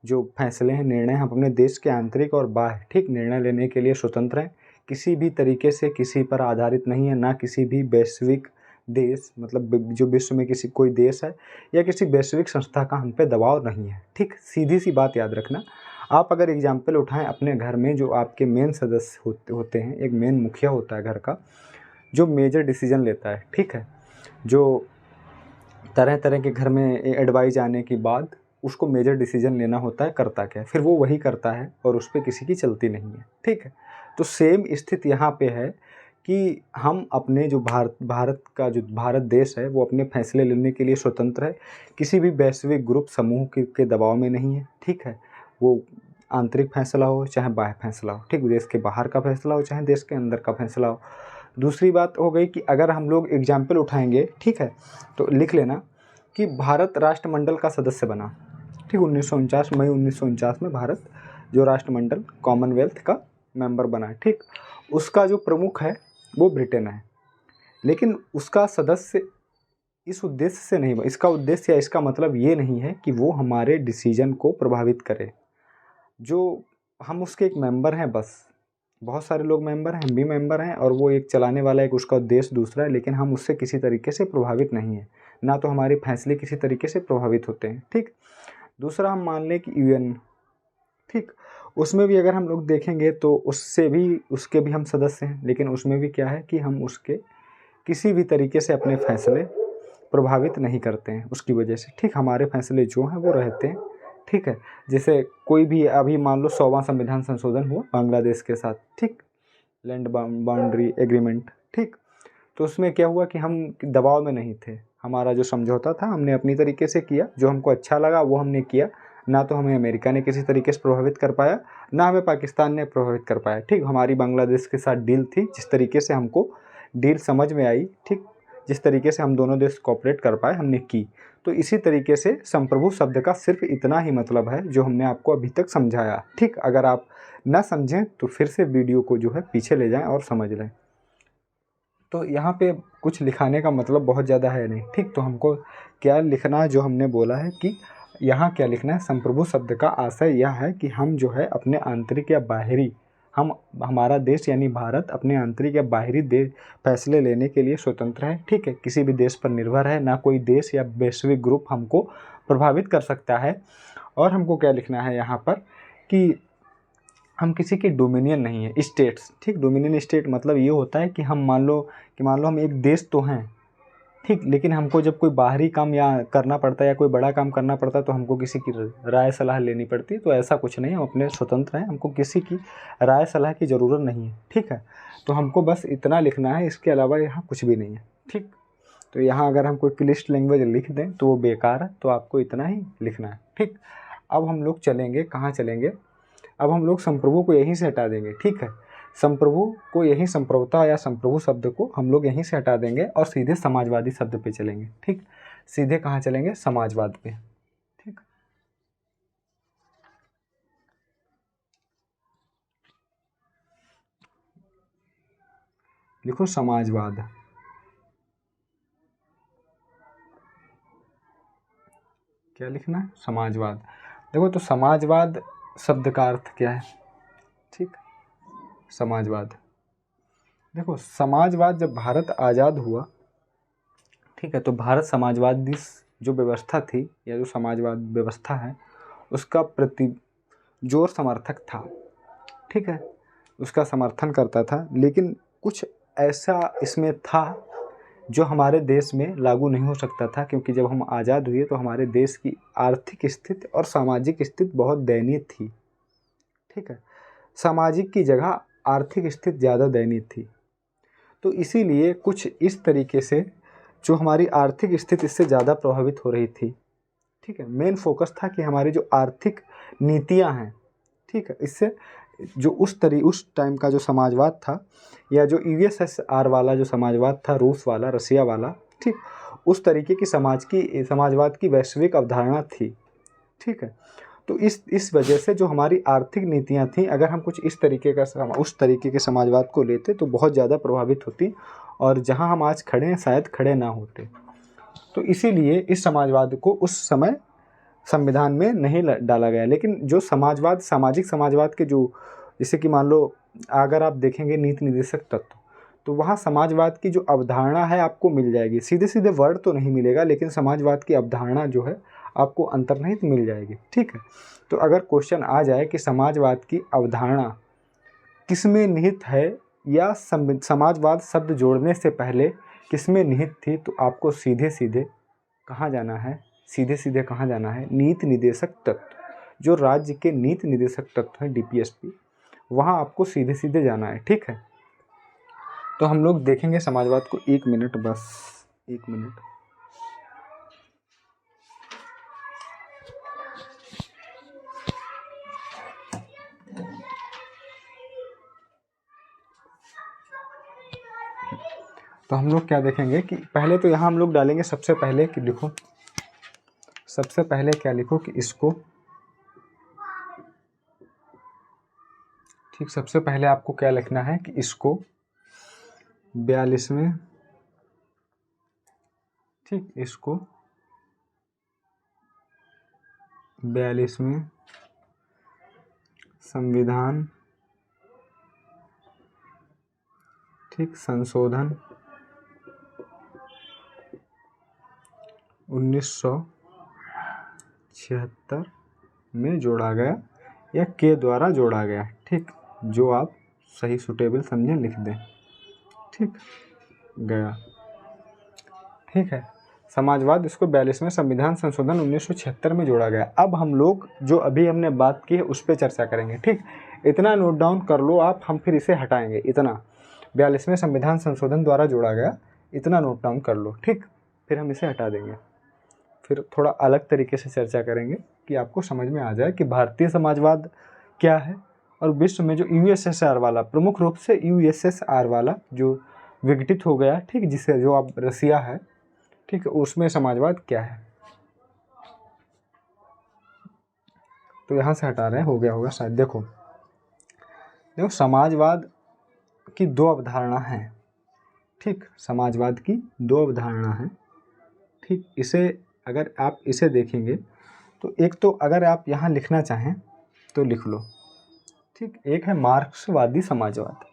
जो फैसले हैं, निर्णय, हम अपने देश के आंतरिक और बाह्य, ठीक, निर्णय लेने के लिए स्वतंत्र हैं। किसी भी तरीके से किसी पर आधारित नहीं है, ना किसी भी वैश्विक देश, मतलब जो विश्व में किसी कोई देश है या किसी वैश्विक संस्था का हम पे दबाव नहीं है। ठीक, सीधी सी बात याद रखना। आप अगर एग्जाम्पल उठाएं अपने घर में, जो आपके मेन सदस्य होते हैं, एक मेन मुखिया होता है घर का, जो मेजर डिसीजन लेता है। ठीक है, जो तरह तरह के घर में एडवाइस आने के बाद उसको मेजर डिसीजन लेना होता है, करता क्या है, फिर वो वही करता है और उस पर किसी की चलती नहीं है। ठीक है, तो सेम स्थिति यहाँ पे है कि हम अपने जो भारत का जो भारत देश है, वो अपने फैसले लेने के लिए स्वतंत्र है, किसी भी वैश्विक ग्रुप समूह के दबाव में नहीं है। ठीक है, वो आंतरिक फैसला हो चाहे बाह्य फैसला हो, ठीक, देश के बाहर का फैसला हो चाहे देश के अंदर का फैसला हो। दूसरी बात हो गई कि अगर हम लोग एग्जाम्पल उठाएंगे, ठीक है, तो लिख लेना कि भारत राष्ट्रमंडल का सदस्य बना। ठीक, 1949 मई 1949 में भारत जो राष्ट्रमंडल कॉमनवेल्थ का मेंबर बना। ठीक, उसका जो प्रमुख है वो ब्रिटेन है, लेकिन उसका सदस्य इस उद्देश्य से नहीं, इसका उद्देश्य या इसका मतलब ये नहीं है कि वो हमारे डिसीजन को प्रभावित करे। जो हम उसके एक मेंबर हैं बस, बहुत सारे लोग मेंबर हैं, हम भी मेंबर हैं, और वो एक चलाने वाला एक, उसका उद्देश्य दूसरा है, लेकिन हम उससे किसी तरीके से प्रभावित नहीं हैं, ना तो हमारे फैसले किसी तरीके से प्रभावित होते हैं। ठीक, दूसरा हम मान लें कि यूएन, ठीक, उसमें भी अगर हम लोग देखेंगे तो उसके भी हम सदस्य हैं, लेकिन उसमें भी क्या है कि हम उसके किसी भी तरीके से अपने फैसले प्रभावित नहीं करते हैं उसकी वजह से। ठीक, हमारे फैसले जो हैं वो रहते हैं। ठीक है, जैसे कोई भी, अभी मान लो 100वां संविधान संशोधन हुआ बांग्लादेश के साथ, ठीक, लैंड बाउंड्री एग्रीमेंट। ठीक, तो उसमें क्या हुआ कि हम दबाव में नहीं थे, हमारा जो समझौता था हमने अपनी तरीके से किया, जो हमको अच्छा लगा वो हमने किया, ना तो हमें अमेरिका ने किसी तरीके से प्रभावित कर पाया, ना हमें पाकिस्तान ने प्रभावित कर पाया। ठीक, हमारी बांग्लादेश के साथ डील थी, जिस तरीके से हमको डील समझ में आई, ठीक, जिस तरीके से हम दोनों देश कोऑपरेट कर पाए हमने की। तो इसी तरीके से संप्रभु शब्द का सिर्फ इतना ही मतलब है जो हमने आपको अभी तक समझाया। ठीक, अगर आप ना समझें तो फिर से वीडियो को जो है पीछे ले जाएं और समझ लें। तो यहाँ पे कुछ लिखाने का मतलब बहुत ज़्यादा है नहीं। ठीक, तो हमको क्या लिखना है, जो हमने बोला है कि यहाँ क्या लिखना है, संप्रभु शब्द का आशय यह है कि हम जो है अपने आंतरिक या बाहरी हम हमारा देश यानी भारत अपने आंतरिक या बाहरी देश फैसले लेने के लिए स्वतंत्र है, ठीक है, किसी भी देश पर निर्भर है, ना कोई देश या वैश्विक ग्रुप हमको प्रभावित कर सकता है। और हमको क्या लिखना है यहाँ पर कि हम किसी के डोमिनियन नहीं है, स्टेट्स, ठीक। डोमिनियन स्टेट मतलब ये होता है कि हम मान लो हम एक देश तो हैं, ठीक, लेकिन हमको जब कोई बाहरी काम या करना पड़ता है या कोई बड़ा काम करना पड़ता है तो हमको किसी की राय सलाह लेनी पड़ती है। तो ऐसा कुछ नहीं है, हम अपने स्वतंत्र हैं, हमको किसी की राय सलाह की ज़रूरत नहीं है, ठीक है। तो हमको बस इतना लिखना है, इसके अलावा यहाँ कुछ भी नहीं है, ठीक। तो यहाँ अगर हम कोई क्लिष्ट लैंग्वेज लिख दें तो वो बेकार है, तो आपको इतना ही लिखना है, ठीक। अब हम लोग चलेंगे, कहाँ चलेंगे, अब हम लोग संप्रभु को यहीं से हटा देंगे, ठीक है। संप्रभु को यहीं, संप्रभुता या संप्रभु शब्द को हम लोग यहीं से हटा देंगे और सीधे समाजवादी शब्द पे चलेंगे, ठीक। सीधे कहाँ चलेंगे, समाजवाद पे, ठीक। लिखो समाजवाद। क्या लिखना है, समाजवाद। देखो तो समाजवाद शब्द का अर्थ क्या है, ठीक। समाजवाद, देखो समाजवाद जब भारत आज़ाद हुआ, ठीक है, तो भारत समाजवादी जो व्यवस्था थी या जो समाजवाद व्यवस्था है उसका जोर समर्थक था, ठीक है, उसका समर्थन करता था। लेकिन कुछ ऐसा इसमें था जो हमारे देश में लागू नहीं हो सकता था, क्योंकि जब हम आज़ाद हुए तो हमारे देश की आर्थिक स्थिति और सामाजिक स्थिति बहुत दयनीय थी, ठीक है। सामाजिक की जगह आर्थिक स्थिति ज़्यादा दयनीय थी। तो इसीलिए कुछ इस तरीके से जो हमारी आर्थिक स्थिति इससे ज़्यादा प्रभावित हो रही थी, ठीक है। मेन फोकस था कि हमारी जो आर्थिक नीतियां हैं, ठीक है, इससे जो उस टाइम का जो समाजवाद था या जो यूएसएसआर वाला जो समाजवाद था, रूस वाला, रसिया वाला, ठीक, उस तरीके की समाजवाद की वैश्विक अवधारणा थी, ठीक है। तो इस वजह से जो हमारी आर्थिक नीतियां थी, अगर हम कुछ उस तरीके के समाजवाद को लेते तो बहुत ज़्यादा प्रभावित होती और जहां हम आज खड़े हैं शायद खड़े ना होते। तो इसीलिए इस समाजवाद को उस समय संविधान में नहीं डाला गया। लेकिन जो समाजवाद, सामाजिक समाजवाद के जो, जैसे कि मान लो अगर आप देखेंगे नीति निर्देशक तत्व, तो वहाँ समाजवाद की जो अवधारणा है आपको मिल जाएगी। सीधे सीधे वर्ड तो नहीं मिलेगा, लेकिन समाजवाद की अवधारणा जो है आपको अंतर्निहित मिल जाएगी, ठीक है। तो अगर क्वेश्चन आ जाए कि समाजवाद की अवधारणा किसमें निहित है या समाजवाद शब्द जोड़ने से पहले किसमें निहित थी, तो आपको सीधे सीधे कहाँ जाना है, नीति निर्देशक तत्व, जो राज्य के नीति निर्देशक तत्व हैं, डीपीएसपी, वहाँ आपको सीधे सीधे जाना है, ठीक है। तो हम लोग देखेंगे समाजवाद को, 1 मिनट, बस 1 मिनट। तो हम लोग क्या देखेंगे कि पहले तो यहाँ हम लोग डालेंगे सबसे पहले कि लिखो, सबसे पहले क्या लिखो कि इसको, ठीक, सबसे पहले आपको क्या लिखना है कि इसको 42वें, ठीक, इसको 42वें संविधान, ठीक, संशोधन 1976 में जोड़ा गया या के द्वारा जोड़ा गया, ठीक, जो आप सही सुटेबल समझें लिख दें, ठीक, गया, ठीक है। समाजवाद इसको 42वें संविधान संशोधन 1976 में जोड़ा गया। अब हम लोग जो अभी हमने बात की है उस पर चर्चा करेंगे, ठीक। इतना नोट डाउन कर लो आप, हम फिर इसे हटाएंगे, इतना 42वें संविधान संशोधन द्वारा जोड़ा गया, इतना नोट डाउन कर लो, ठीक। फिर हम इसे हटा देंगे, फिर थोड़ा अलग तरीके से चर्चा करेंगे कि आपको समझ में आ जाए कि भारतीय समाजवाद क्या है और विश्व में जो यूएसएसआर वाला, प्रमुख रूप से यूएसएसआर वाला जो विघटित हो गया, ठीक, जिसे जो अब रसिया है, ठीक है, उसमें समाजवाद क्या है। तो यहाँ से हटा रहे हैं, हो गया होगा शायद। देखो समाजवाद की 2 अवधारणा हैं, ठीक, समाजवाद की 2 अवधारणा हैं, ठीक। इसे अगर आप इसे देखेंगे तो एक तो अगर आप यहाँ लिखना चाहें तो लिख लो, ठीक, एक है मार्क्सवादी समाजवाद।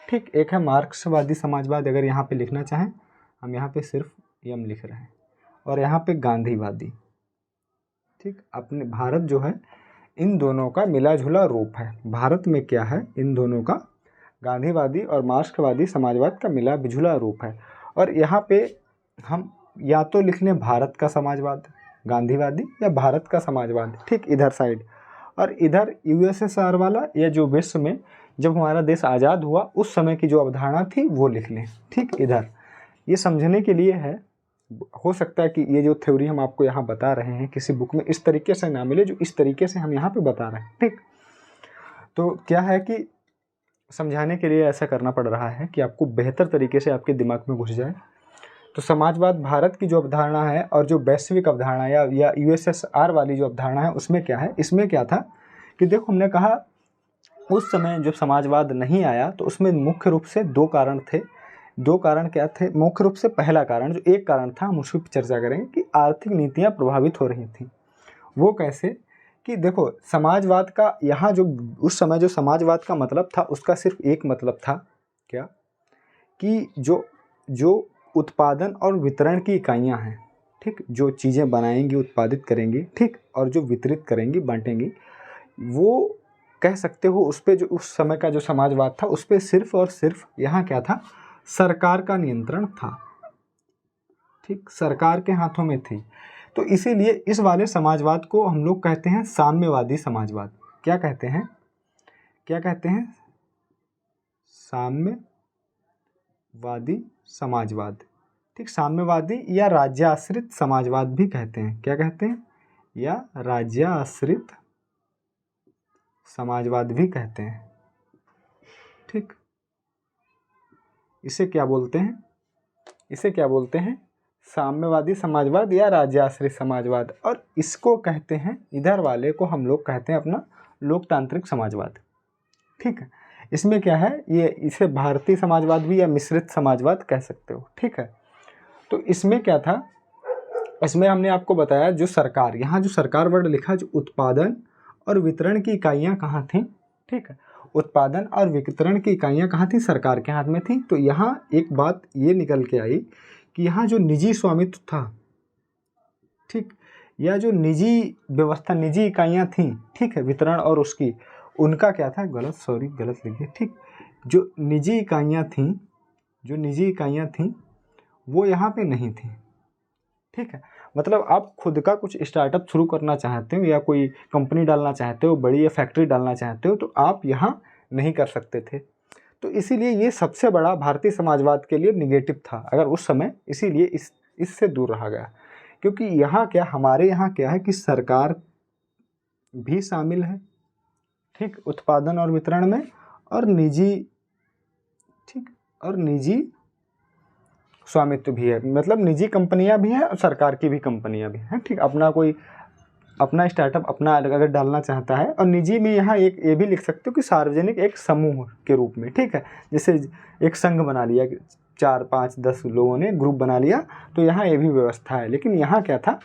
ठीक, एक है मार्क्सवादी समाजवाद। अगर यहाँ पे लिखना चाहें, हम यहाँ पे सिर्फ यम लिख रहे हैं। और यहाँ पे गांधीवादी। ठीक, अपने भारत जो है इन दोनों का मिला जुला रूप है। भारत में क्या है, इन दोनों का गांधीवादी और मार्क्सवादी समाजवाद का मिला जुला रूप है। और यहाँ पे हम या तो लिख लें भारत का समाजवाद गांधीवादी या भारत का समाजवाद, ठीक, इधर साइड। और इधर यूएसएसआर वाला, या जो विश्व में जब हमारा देश आज़ाद हुआ उस समय की जो अवधारणा थी वो लिख लें। ठीक, इधर ये समझने के लिए है। हो सकता है कि ये जो थ्योरी हम आपको यहाँ बता रहे हैं किसी बुक में इस तरीके से ना मिले जो इस तरीके से हम यहाँ पे बता रहे हैं। ठीक, तो क्या है कि समझाने के लिए ऐसा करना पड़ रहा है कि आपको बेहतर तरीके से आपके दिमाग में घुस जाए। तो समाजवाद भारत की जो अवधारणा है और जो वैश्विक अवधारणा या यूएसएसआर वाली जो अवधारणा है उसमें क्या है, इसमें क्या था कि देखो हमने कहा उस समय जब समाजवाद नहीं आया तो उसमें मुख्य रूप से दो कारण थे। दो कारण क्या थे मुख्य रूप से? पहला कारण, जो एक कारण था हम उसकी चर्चा करेंगे कि आर्थिक नीतियाँ प्रभावित हो रही थी। वो कैसे कि देखो समाजवाद का यहाँ जो उस समय जो समाजवाद का मतलब था उसका सिर्फ एक मतलब था, क्या कि जो उत्पादन और वितरण की इकाइयाँ हैं, ठीक, जो चीज़ें बनाएंगी उत्पादित करेंगी, ठीक, और जो वितरित करेंगी बांटेंगी, वो कह सकते हो उस पे जो उस समय का जो समाजवाद था उस पे सिर्फ और सिर्फ यहाँ क्या था, सरकार का नियंत्रण था। ठीक, सरकार के हाथों में थी। तो इसीलिए इस वाले समाजवाद को हम लोग कहते हैं साम्यवादी समाजवाद। क्या कहते हैं? क्या कहते हैं? साम्यवादी समाजवाद। ठीक, साम्यवादी या राज्याश्रित समाजवाद भी कहते हैं। क्या कहते हैं? या राज्याश्रित समाजवाद भी कहते हैं। ठीक, इसे क्या बोलते हैं? इसे क्या बोलते हैं? साम्यवादी समाजवाद या राज्याश्रित समाजवाद। और इसको कहते हैं, इधर वाले को हम लोग कहते हैं अपना लोकतांत्रिक समाजवाद। ठीक है, इसमें क्या है, ये इसे भारतीय समाजवाद भी या मिश्रित समाजवाद कह सकते हो। ठीक है, तो इसमें क्या था, इसमें हमने आपको बताया जो सरकार, यहाँ जो सरकार वर्ड लिखा, जो उत्पादन और वितरण की इकाइयाँ कहाँ थीं? ठीक है, उत्पादन और वितरण की इकाइयाँ कहाँ थी? सरकार के हाथ में थी। तो यहाँ एक बात ये निकल के आई कि यहाँ जो निजी स्वामित्व था, ठीक, या जो निजी व्यवस्था, निजी इकाइयाँ थीं, ठीक है, वितरण और उसकी, उनका क्या था, गलत लिखिए। ठीक, जो निजी इकाइयाँ थीं वो यहाँ पे नहीं थी। ठीक है, मतलब आप खुद का कुछ स्टार्टअप शुरू करना चाहते हो या कोई कंपनी डालना चाहते हो, बड़ी या फैक्ट्री डालना चाहते हो, तो आप यहाँ नहीं कर सकते थे। तो इसीलिए ये सबसे बड़ा भारतीय समाजवाद के लिए निगेटिव था अगर उस समय, इसीलिए इससे दूर रहा गया। क्योंकि यहाँ क्या, हमारे यहाँ क्या है कि सरकार भी शामिल है, ठीक, उत्पादन और वितरण में, और निजी, ठीक, और निजी स्वामित्व भी है, मतलब निजी कंपनियां भी हैं और सरकार की भी कंपनियां भी हैं। ठीक, अपना स्टार्टअप अपना अगर डालना चाहता है, और निजी में यहाँ एक ये भी लिख सकते हो कि सार्वजनिक एक समूह के रूप में। ठीक है, जैसे एक संघ बना लिया, 4, 5, 10 लोगों ने ग्रुप बना लिया, तो यहाँ ये भी व्यवस्था है। लेकिन यहाँ क्या था,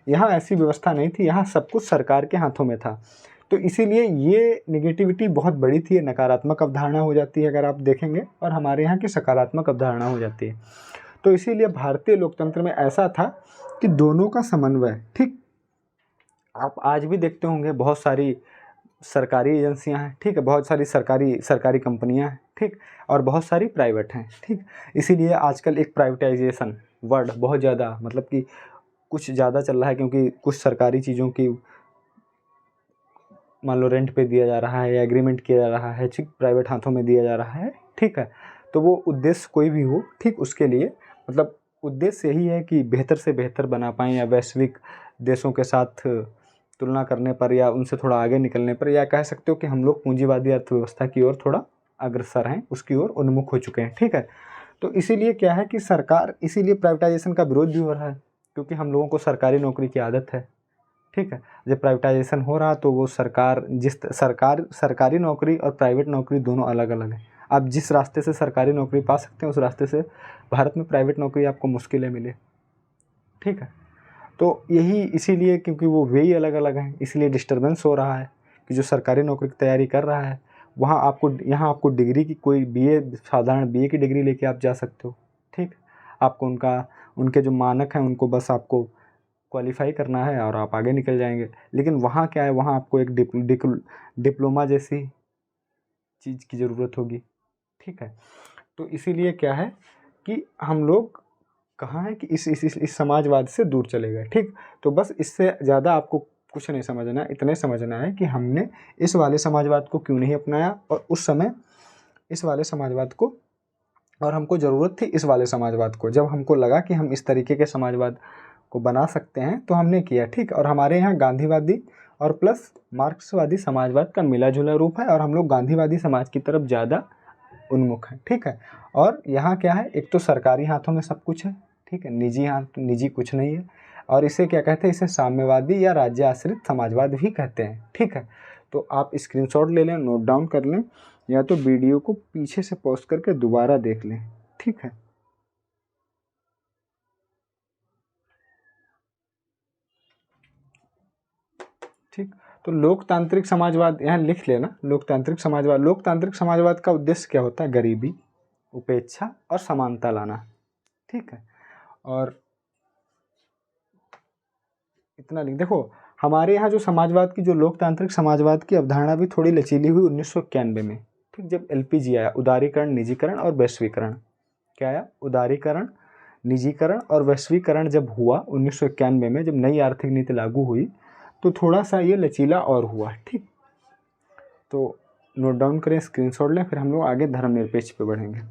यहाँ ऐसी व्यवस्था नहीं थी, यहाँ सब कुछ सरकार के हाथों में था। तो इसीलिए ये निगेटिविटी बहुत बड़ी थी, ये नकारात्मक अवधारणा हो जाती है अगर आप देखेंगे, और हमारे यहाँ की सकारात्मक अवधारणा हो जाती है। तो इसीलिए भारतीय लोकतंत्र में ऐसा था कि दोनों का समन्वय, ठीक, आप आज भी देखते होंगे बहुत सारी सरकारी एजेंसियां हैं, ठीक है, बहुत सारी सरकारी कंपनियां हैं, ठीक, और बहुत सारी प्राइवेट हैं। ठीक, इसीलिए आजकल एक प्राइवेटाइजेशन वर्ड बहुत ज़्यादा, मतलब कि कुछ ज़्यादा चल रहा है, क्योंकि कुछ सरकारी चीज़ों की मान लो रेंट पे दिया जा रहा है या एग्रीमेंट किया जा रहा है, ठीक, प्राइवेट हाथों में दिया जा रहा है। ठीक है, तो वो उद्देश्य कोई भी हो, ठीक, उसके लिए मतलब उद्देश्य यही है कि बेहतर से बेहतर बना पाएँ, या वैश्विक देशों के साथ तुलना करने पर या उनसे थोड़ा आगे निकलने पर, या कह सकते हो कि हम लोग पूंजीवादी अर्थव्यवस्था की ओर थोड़ा अग्रसर हैं, उसकी ओर उन्मुख हो चुके हैं। ठीक है, तो इसीलिए क्या है कि सरकार, इसीलिए प्राइवेटाइजेशन का विरोध भी हो रहा है, क्योंकि हम लोगों को सरकारी नौकरी की आदत है। ठीक है, जब प्राइवेटाइजेशन हो रहा तो वो सरकारी नौकरी और प्राइवेट नौकरी दोनों अलग अलग है। आप जिस रास्ते से सरकारी नौकरी पा सकते हैं उस रास्ते से भारत में प्राइवेट नौकरी आपको मुश्किल है मिले। ठीक है, तो यही इसीलिए क्योंकि वो वे ही अलग अलग हैं, इसलिए डिस्टर्बेंस हो रहा है कि जो सरकारी नौकरी की तैयारी कर रहा है वहाँ आपको, यहाँ आपको डिग्री की कोई बीए, साधारण बीए की डिग्री लेके आप जा सकते हो। ठीक, आपको उनके जो मानक हैं उनको बस आपको क्वालिफाई करना है और आप आगे निकल जाएंगे। लेकिन वहाँ क्या है, वहाँ आपको एक डिप्लोमा जैसी चीज़ की ज़रूरत होगी। ठीक है, तो इसीलिए क्या है कि हम लोग कहाँ है कि इस समाजवाद से दूर चले गए। ठीक, तो बस इससे ज़्यादा आपको कुछ नहीं समझना है, इतने समझना है कि हमने इस वाले समाजवाद को क्यों नहीं अपनाया और उस समय इस वाले समाजवाद को, और हमको ज़रूरत थी इस वाले समाजवाद को। जब हमको लगा कि हम इस तरीके के समाजवाद को बना सकते हैं तो हमने किया। ठीक, और हमारे यहाँ गांधीवादी और प्लस मार्क्सवादी समाजवाद का मिला जुला रूप है और हम लोग गांधीवादी समाज की तरफ ज़्यादा उन्मुख हैं। ठीक है, और यहाँ क्या है, एक तो सरकारी हाथों में सब कुछ है। ठीक है, निजी कुछ नहीं है। और इसे क्या कहते हैं, इसे साम्यवादी या राज्य आश्रित समाजवाद भी कहते हैं। ठीक है, तो आप स्क्रीनशॉट ले लें, नोट डाउन कर लें, या तो वीडियो को पीछे से पॉज करके दोबारा देख लें। ठीक है, ठीक, तो लोकतांत्रिक समाजवाद यहाँ लिख लेना। लोकतांत्रिक समाजवाद का उद्देश्य क्या होता है, गरीबी, उपेक्षा और समानता लाना। ठीक है, और इतना लिख, देखो हमारे यहाँ जो समाजवाद की, जो लोकतांत्रिक समाजवाद की अवधारणा भी थोड़ी लचीली हुई 1991 में। ठीक, जब एलपीजी आया, उदारीकरण, निजीकरण और वैश्वीकरण। क्या आया, उदारीकरण, निजीकरण और वैश्वीकरण जब हुआ 1991 में, जब नई आर्थिक नीति लागू हुई तो थोड़ा सा ये लचीला और हुआ। ठीक, तो नोट डाउन करें, स्क्रीनशॉट लें, फिर हम लोग आगे धर्मनिरपेक्ष पे बढ़ेंगे।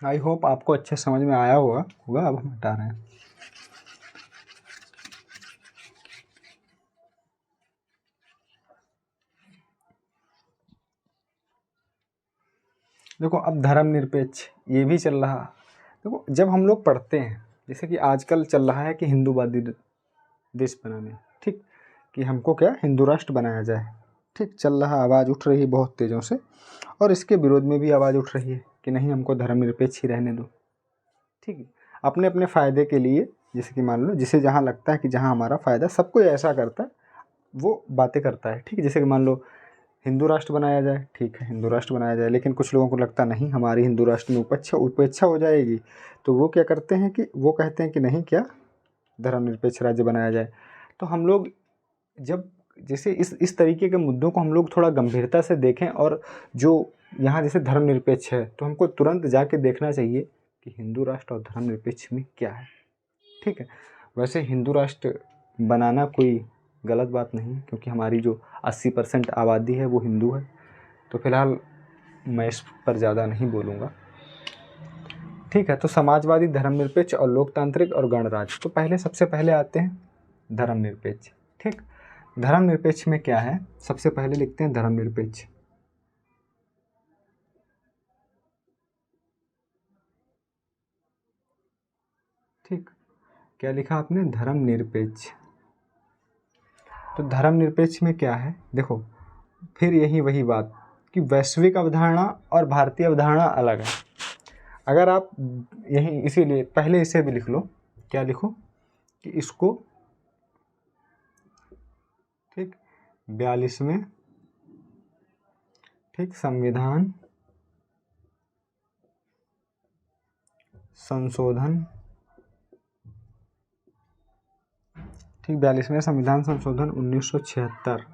आई होप आपको अच्छे समझ में आया होगा। अब हम हटा रहे हैं। देखो अब धर्मनिरपेक्ष ये भी चल रहा। देखो जब हम लोग पढ़ते हैं, जैसे कि आजकल चल रहा है कि हिंदूवादी देश बनाने, ठीक, कि हमको क्या हिंदू राष्ट्र बनाया जाए। ठीक, चल रहा, आवाज़ उठ रही है बहुत तेज़ों से, और इसके विरोध में भी आवाज़ उठ रही है कि नहीं, हमको धर्मनिरपेक्ष ही रहने दो। ठीक है, अपने अपने फ़ायदे के लिए, जैसे कि मान लो जिसे जहाँ लगता है कि जहाँ हमारा फ़ायदा, सब कोई ऐसा करता है, वो बातें करता है। ठीक है, जैसे कि मान लो हिंदू राष्ट्र बनाया जाए, ठीक है, हिंदू राष्ट्र बनाया जाए, लेकिन कुछ लोगों को लगता नहीं हमारी हिंदू राष्ट्र में उपेक्षा हो जाएगी, तो वो क्या करते हैं कि वो कहते हैं कि नहीं, क्या धर्मनिरपेक्ष राज्य बनाया जाए। तो हम लोग जब जैसे इस तरीके के मुद्दों को हम लोग थोड़ा गंभीरता से देखें, और जो यहाँ जैसे धर्मनिरपेक्ष है तो हमको तुरंत जाके देखना चाहिए कि हिंदू राष्ट्र और धर्मनिरपेक्ष में क्या है। ठीक है, वैसे हिंदू राष्ट्र बनाना कोई गलत बात नहीं, क्योंकि हमारी जो 80% आबादी है वो हिंदू है। तो फिलहाल मैं इस पर ज़्यादा नहीं बोलूँगा। ठीक है, तो समाजवादी, धर्मनिरपेक्ष और लोकतांत्रिक और गणराज्य। तो पहले सबसे पहले आते हैं धर्मनिरपेक्ष। ठीक, धर्मनिरपेक्ष में क्या है, सबसे पहले लिखते हैं धर्मनिरपेक्ष। ठीक, क्या लिखा आपने, धर्मनिरपेक्ष। तो धर्मनिरपेक्ष में क्या है, देखो फिर यही वही बात कि वैश्विक अवधारणा और भारतीय अवधारणा अलग है। अगर आप यही, इसीलिए पहले इसे भी लिख लो, क्या लिखो कि इसको, ठीक, 42वें, ठीक, संविधान संशोधन, ठीक, 42वें संविधान संशोधन 1976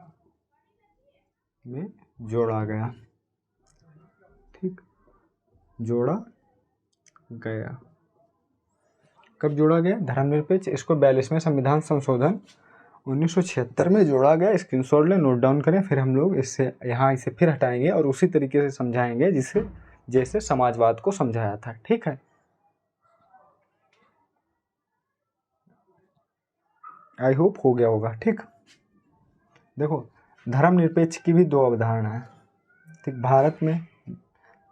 में जोड़ा गया। ठीक, जोड़ा गया। कब जोड़ा गया, धर्मनिरपेक्ष, इसको 42वें संविधान संशोधन 1976 में जोड़ा गया। स्क्रीनशॉट लें, नोट डाउन करें, फिर हम लोग इससे यहाँ इसे फिर हटाएंगे और उसी तरीके से समझाएंगे जिसे जैसे समाजवाद को समझाया था। ठीक है, आई होप हो गया होगा। ठीक, देखो धर्मनिरपेक्ष की भी दो अवधारणा है। ठीक, भारत में,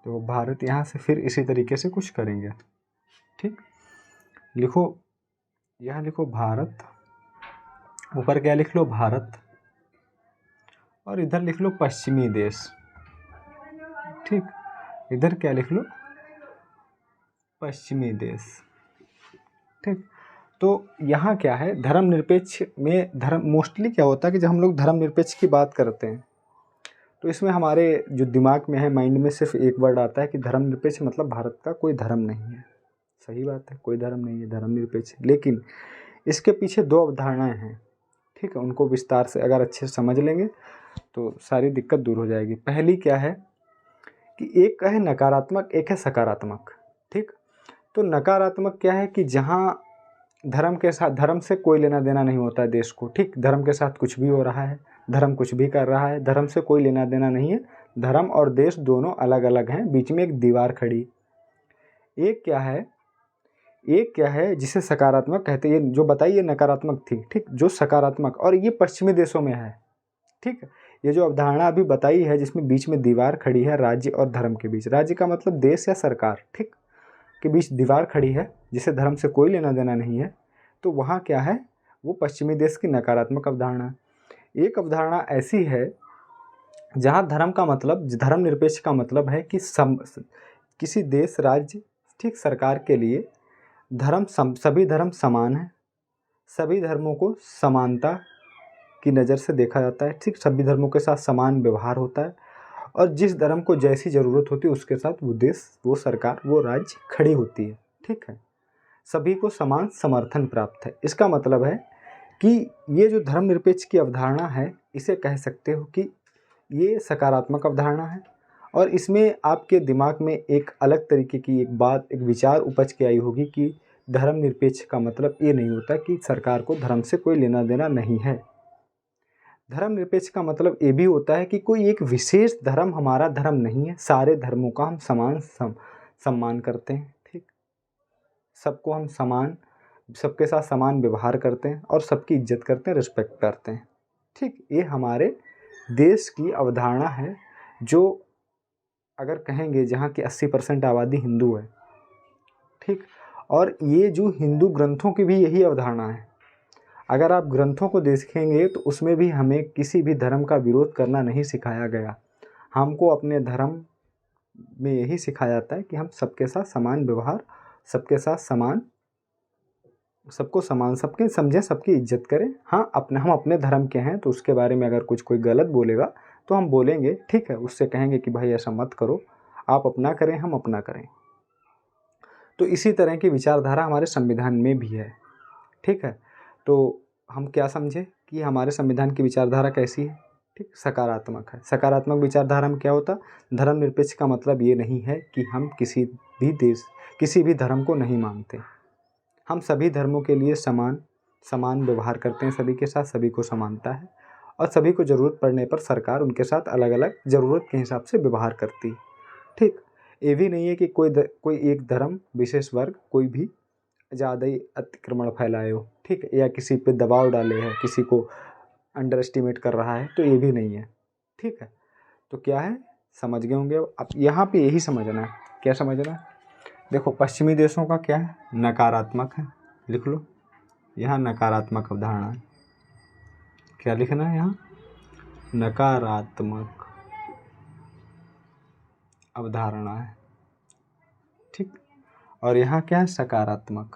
तो भारत यहाँ से फिर इसी तरीके से कुछ करेंगे। ठीक, लिखो, यहाँ लिखो भारत ऊपर क्या लिख लो, भारत, और इधर लिख लो पश्चिमी देश। ठीक, इधर क्या लिख लो, पश्चिमी देश। ठीक, तो यहाँ क्या है, धर्मनिरपेक्ष में धर्म मोस्टली क्या होता है कि जब हम लोग धर्मनिरपेक्ष की बात करते हैं तो इसमें हमारे जो दिमाग में है, माइंड में सिर्फ एक वर्ड आता है कि धर्मनिरपेक्ष मतलब भारत का कोई धर्म नहीं है। सही बात है, कोई धर्म नहीं है, धर्मनिरपेक्ष। लेकिन इसके पीछे दो अवधारणाएं हैं। ठीक है, उनको विस्तार से अगर अच्छे से समझ लेंगे तो सारी दिक्कत दूर हो जाएगी। पहली क्या है कि एक है नकारात्मक, एक है सकारात्मक। ठीक, तो नकारात्मक क्या है कि जहाँ धर्म के साथ, धर्म से कोई लेना देना नहीं होता है देश को। ठीक, धर्म के साथ कुछ भी हो रहा है, धर्म कुछ भी कर रहा है, धर्म से कोई लेना देना नहीं है। धर्म और देश दोनों अलग अलग हैं, बीच में एक दीवार खड़ी। एक क्या है जिसे सकारात्मक कहते हैं, जो बताइए नकारात्मक थी। ठीक, जो सकारात्मक, और ये पश्चिमी देशों में है। ठीक, ये जो अवधारणा अभी बताई है जिसमें बीच में दीवार खड़ी है, राज्य और धर्म के बीच, राज्य का मतलब देश या सरकार, ठीक, के बीच दीवार खड़ी है जिसे धर्म से कोई लेना देना नहीं है, तो वहाँ क्या है, वो पश्चिमी देश की नकारात्मक अवधारणा। एक अवधारणा ऐसी है जहाँ धर्म का मतलब, धर्मनिरपेक्ष का मतलब है कि किसी देश, राज्य, ठीक, सरकार के लिए सभी धर्म समान हैं, सभी धर्मों को समानता की नज़र से देखा जाता है। ठीक, सभी धर्मों के साथ समान व्यवहार होता है, और जिस धर्म को जैसी ज़रूरत होती है उसके साथ वो देश, वो सरकार, वो राज्य खड़ी होती है। ठीक है, सभी को समान समर्थन प्राप्त है। इसका मतलब है कि ये जो धर्मनिरपेक्ष की अवधारणा है, इसे कह सकते हो कि ये सकारात्मक अवधारणा है, और इसमें आपके दिमाग में एक अलग तरीके की एक बात, एक विचार उपज के आई होगी कि धर्मनिरपेक्ष का मतलब ये नहीं होता कि सरकार को धर्म से कोई लेना देना नहीं है। धर्मनिरपेक्ष का मतलब ये भी होता है कि कोई एक विशेष धर्म हमारा धर्म नहीं है, सारे धर्मों का हम समान सम्मान करते हैं। ठीक, सबको हम समान, सबके साथ समान व्यवहार करते हैं और सबकी इज्जत करते हैं, रिस्पेक्ट करते हैं। ठीक, ये हमारे देश की अवधारणा है, जो अगर कहेंगे जहाँ की 80% आबादी हिंदू है। ठीक, और ये जो हिंदू ग्रंथों की भी यही अवधारणा है। अगर आप ग्रंथों को देखेंगे तो उसमें भी हमें किसी भी धर्म का विरोध करना नहीं सिखाया गया। हमको अपने धर्म में यही सिखाया जाता है कि हम सबके साथ समान व्यवहार, सबके साथ समान, सबको समान, सबके समझें, सबकी इज्जत करें। हाँ, हम अपने धर्म के हैं तो उसके बारे में अगर कोई गलत बोलेगा तो हम बोलेंगे, ठीक है, उससे कहेंगे कि भाई ऐसा मत करो, आप अपना करें, हम अपना करें। तो इसी तरह की विचारधारा हमारे संविधान में भी है। ठीक है, तो हम क्या समझे कि हमारे संविधान की विचारधारा कैसी है। ठीक, सकारात्मक है। सकारात्मक विचारधारा में क्या होता, धर्मनिरपेक्ष का मतलब ये नहीं है कि हम किसी भी देश, किसी भी धर्म को नहीं मानते। हम सभी धर्मों के लिए समान व्यवहार करते हैं, सभी के साथ सभी को समानता है, और सभी को ज़रूरत पड़ने पर सरकार उनके साथ अलग अलग ज़रूरत के हिसाब से व्यवहार करती है। ठीक, ये भी नहीं है कि कोई एक धर्म विशेष वर्ग कोई भी ज़्यादा ही अतिक्रमण फैलाए हो, ठीक है, या किसी पे दबाव डाले है, किसी को अंडर एस्टिमेट कर रहा है, तो ये भी नहीं है। ठीक है, तो क्या है, समझ गए होंगे अब यहाँ पे यही समझना है। क्या समझना है, देखो पश्चिमी देशों का क्या है, नकारात्मक है, लिख लो, यहाँ नकारात्मक अवधारणा है। क्या लिखना है यहाँ, नकारात्मक अवधारणा है। ठीक, और यहाँ क्या है, सकारात्मक।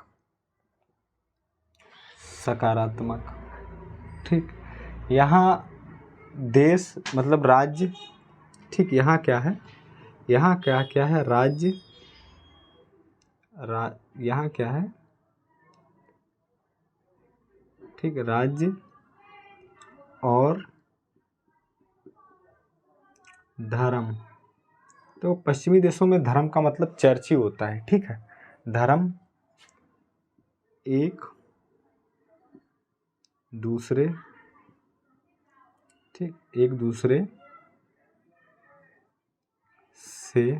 ठीक, यहाँ देश मतलब राज्य। ठीक, यहाँ क्या है, यहाँ क्या है, राज्य, यहाँ क्या है, ठीक, राज्य और धर्म। तो पश्चिमी देशों में धर्म का मतलब चर्च ही होता है। ठीक है, धर्म एक दूसरे, ठीक, एक दूसरे से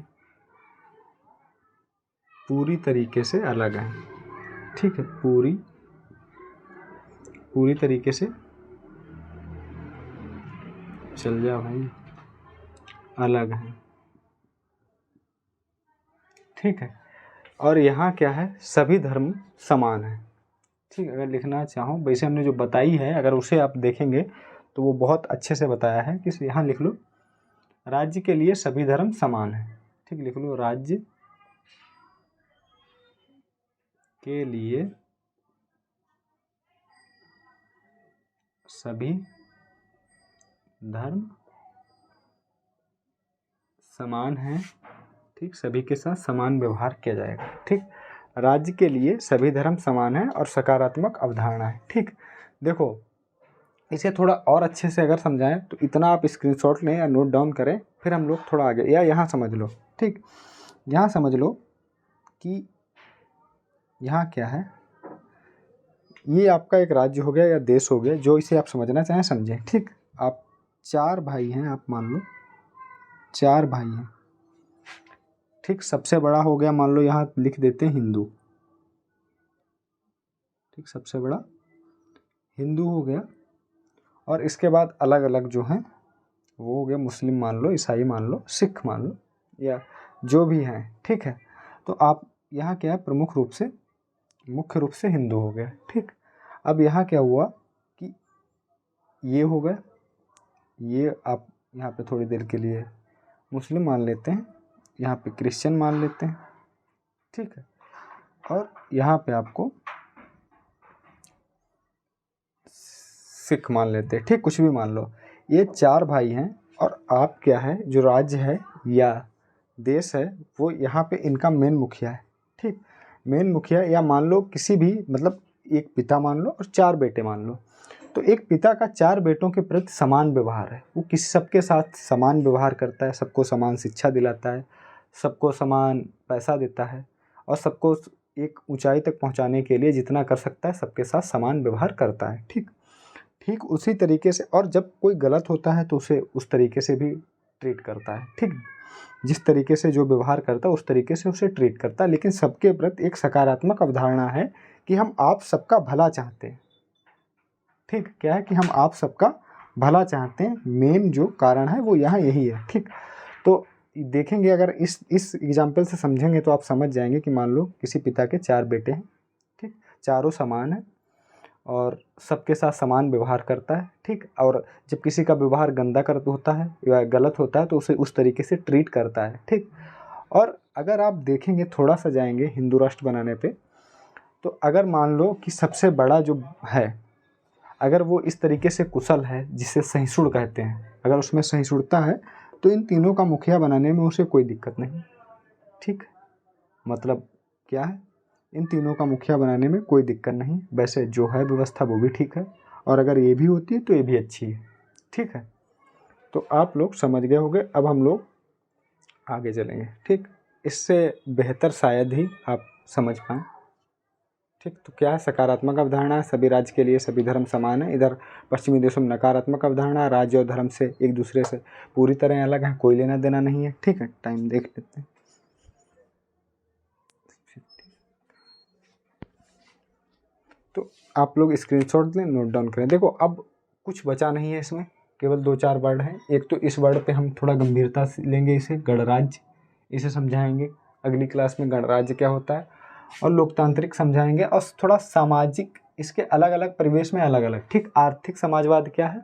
पूरी तरीके से अलग है। ठीक है, पूरी तरीके से, चल जा भाई, अलग है। ठीक है, और यहाँ क्या है, सभी धर्म समान है। ठीक, अगर लिखना चाहो वैसे हमने जो बताई है अगर उसे आप देखेंगे तो वो बहुत अच्छे से बताया है कि यहाँ लिख लो राज्य के लिए सभी धर्म समान है। ठीक, लिख लो राज्य के लिए सभी धर्म समान हैं। ठीक, सभी के साथ समान व्यवहार किया जाएगा। ठीक, राज्य के लिए सभी धर्म समान है और सकारात्मक अवधारणा है। ठीक, देखो इसे थोड़ा और अच्छे से अगर समझाएं तो इतना आप स्क्रीनशॉट लें या नोट डाउन करें, फिर हम लोग थोड़ा आगे या यहाँ समझ लो। ठीक, यहाँ समझ लो कि यहाँ क्या है, ये आपका एक राज्य हो गया या देश हो गया, जो इसे आप समझना चाहें समझें। ठीक, आप 4 भाई हैं, आप मान लो 4 भाई हैं। ठीक, सबसे बड़ा हो गया मान लो यहाँ लिख देते हैं हिंदू। ठीक, सबसे बड़ा हिंदू हो गया और इसके बाद अलग अलग जो हैं वो हो गया मुस्लिम मान लो, ईसाई मान लो, सिख मान लो या जो भी हैं। ठीक है, तो आप यहाँ क्या है प्रमुख रूप से मुख्य रूप से हिंदू हो गया। ठीक, अब यहाँ क्या हुआ कि ये हो गया, ये आप यहाँ पे थोड़ी देर के लिए मुस्लिम मान लेते हैं, यहाँ पे क्रिश्चियन मान लेते हैं। ठीक है, और यहाँ पे आपको सिख मान लेते हैं। ठीक, कुछ भी मान लो, ये 4 भाई हैं और आप क्या है जो राज्य है या देश है वो यहाँ पे इनका मेन मुखिया है। ठीक, मेन मुखिया या मान लो किसी भी मतलब एक पिता मान लो और 4 बेटे मान लो, तो एक पिता का 4 बेटों के प्रति समान व्यवहार है। वो किसी सबके साथ समान व्यवहार करता है, सबको समान शिक्षा दिलाता है, सबको समान पैसा देता है और सबको एक ऊंचाई तक पहुंचाने के लिए जितना कर सकता है सबके साथ समान व्यवहार करता है। ठीक, ठीक उसी तरीके से, और जब कोई गलत होता है तो उसे उस तरीके से भी ट्रीट करता है। ठीक, जिस तरीके से जो व्यवहार करता है उस तरीके से उसे ट्रीट करता है, लेकिन सबके प्रति एक सकारात्मक अवधारणा है कि हम आप सबका भला चाहते हैं। ठीक, क्या है कि हम आप सबका भला चाहते हैं, मेन जो कारण है वो यहाँ यही है। ठीक, तो देखेंगे अगर इस एग्जाम्पल से समझेंगे तो आप समझ जाएंगे कि मान लो किसी पिता के 4 बेटे हैं। ठीक, चारों समान हैं और सबके साथ समान व्यवहार करता है। ठीक, और जब किसी का व्यवहार गंदा कर होता है या गलत होता है तो उसे उस तरीके से ट्रीट करता है। ठीक, और अगर आप देखेंगे थोड़ा सा जाएंगे हिंदू राष्ट्र बनाने पे, तो अगर मान लो कि सबसे बड़ा जो है अगर वो इस तरीके से कुशल है जिसे सहिष्णु कहते हैं, अगर उसमें सहिष्णुता है तो इन तीनों का मुखिया बनाने में उसे कोई दिक्कत नहीं। ठीक, मतलब क्या है, इन तीनों का मुखिया बनाने में कोई दिक्कत नहीं। वैसे जो है व्यवस्था वो भी ठीक है और अगर ये भी होती है तो ये भी अच्छी है। ठीक है, तो आप लोग समझ गए होंगे। अब हम लोग आगे चलेंगे। ठीक, इससे बेहतर शायद ही आप समझ पाएँ। ठीक, तो क्या है सकारात्मक अवधारणा, सभी राज्य के लिए सभी धर्म समान है। इधर पश्चिमी देशों में नकारात्मक अवधारणा, राज्य और धर्म से एक दूसरे से पूरी तरह अलग है, कोई लेना देना नहीं है। ठीक है, टाइम देख लेते हैं। तो आप लोग स्क्रीनशॉट लें, नोट डाउन करें। देखो अब कुछ बचा नहीं है इसमें, केवल 2-4 वर्ड हैं। एक तो इस वर्ड पे हम थोड़ा गंभीरता से लेंगे, इसे गणराज्य, इसे समझाएंगे अगली क्लास में गणराज्य क्या होता है, और लोकतांत्रिक समझाएंगे और थोड़ा सामाजिक, इसके अलग अलग परिवेश में अलग अलग। ठीक, आर्थिक समाजवाद क्या है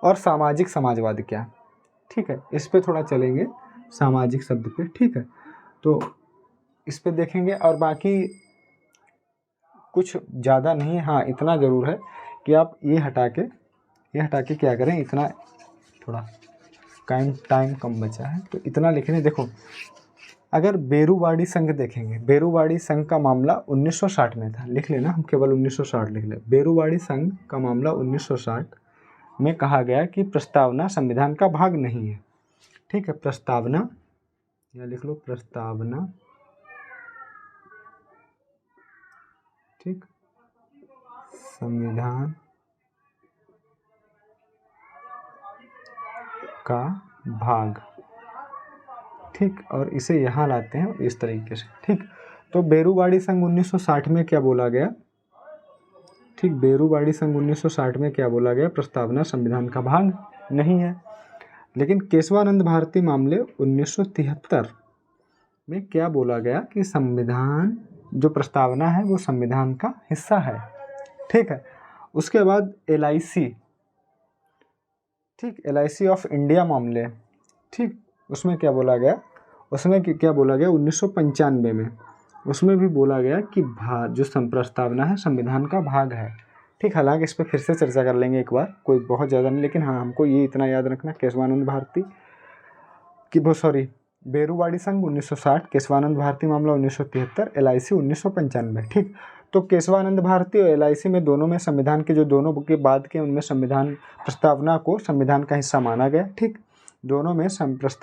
और सामाजिक समाजवाद क्या है। ठीक है, इस पे थोड़ा चलेंगे, सामाजिक शब्द पे। ठीक है, तो इस पे देखेंगे और बाकी कुछ ज़्यादा नहीं है। हाँ, इतना ज़रूर है कि आप ये हटा के क्या करें, इतना थोड़ा टाइम कम बचा है तो इतना लिख लें। देखो अगर बेरूवाड़ी संघ देखेंगे, बेरूवाड़ी संघ का मामला 1960 में था, लिख लेना, हम केवल 1960 लिख लें। बेरूवाड़ी संघ का मामला 1960 में कहा गया कि प्रस्तावना संविधान का भाग नहीं है। ठीक है, प्रस्तावना या लिख लो प्रस्तावना। ठीक, संविधान का भाग। ठीक, और इसे यहाँ लाते हैं इस तरीके से। ठीक, तो बेरूवाड़ी संघ 1960 में क्या बोला गया। ठीक, बेरूवाड़ी संघ 1960 में क्या बोला गया, प्रस्तावना संविधान का भाग नहीं है। लेकिन केशवानंद भारती मामले 1973 में क्या बोला गया कि संविधान जो प्रस्तावना है वो संविधान का हिस्सा है। ठीक है। उसके बाद LIC, ठीक, LIC ऑफ इंडिया मामले, ठीक, उसमें क्या बोला गया, उसमें क्या बोला गया 1995 में, उसमें भी बोला गया कि जो प्रस्तावना है संविधान का भाग है। ठीक, हालांकि इस पर फिर से चर्चा कर लेंगे एक बार, कोई बहुत ज़्यादा नहीं, लेकिन हाँ हमको ये इतना याद रखना, केशवानंद भारती की बेरूवाड़ी संघ 1960, केशवानंद भारती मामला 1973, LIC 1995। ठीक, तो केशवानंद भारती और LIC में दोनों में संविधान के जो दोनों के बाद के उनमें संविधान प्रस्तावना को संविधान का हिस्सा माना गया। ठीक, दोनों में प्रस्ताव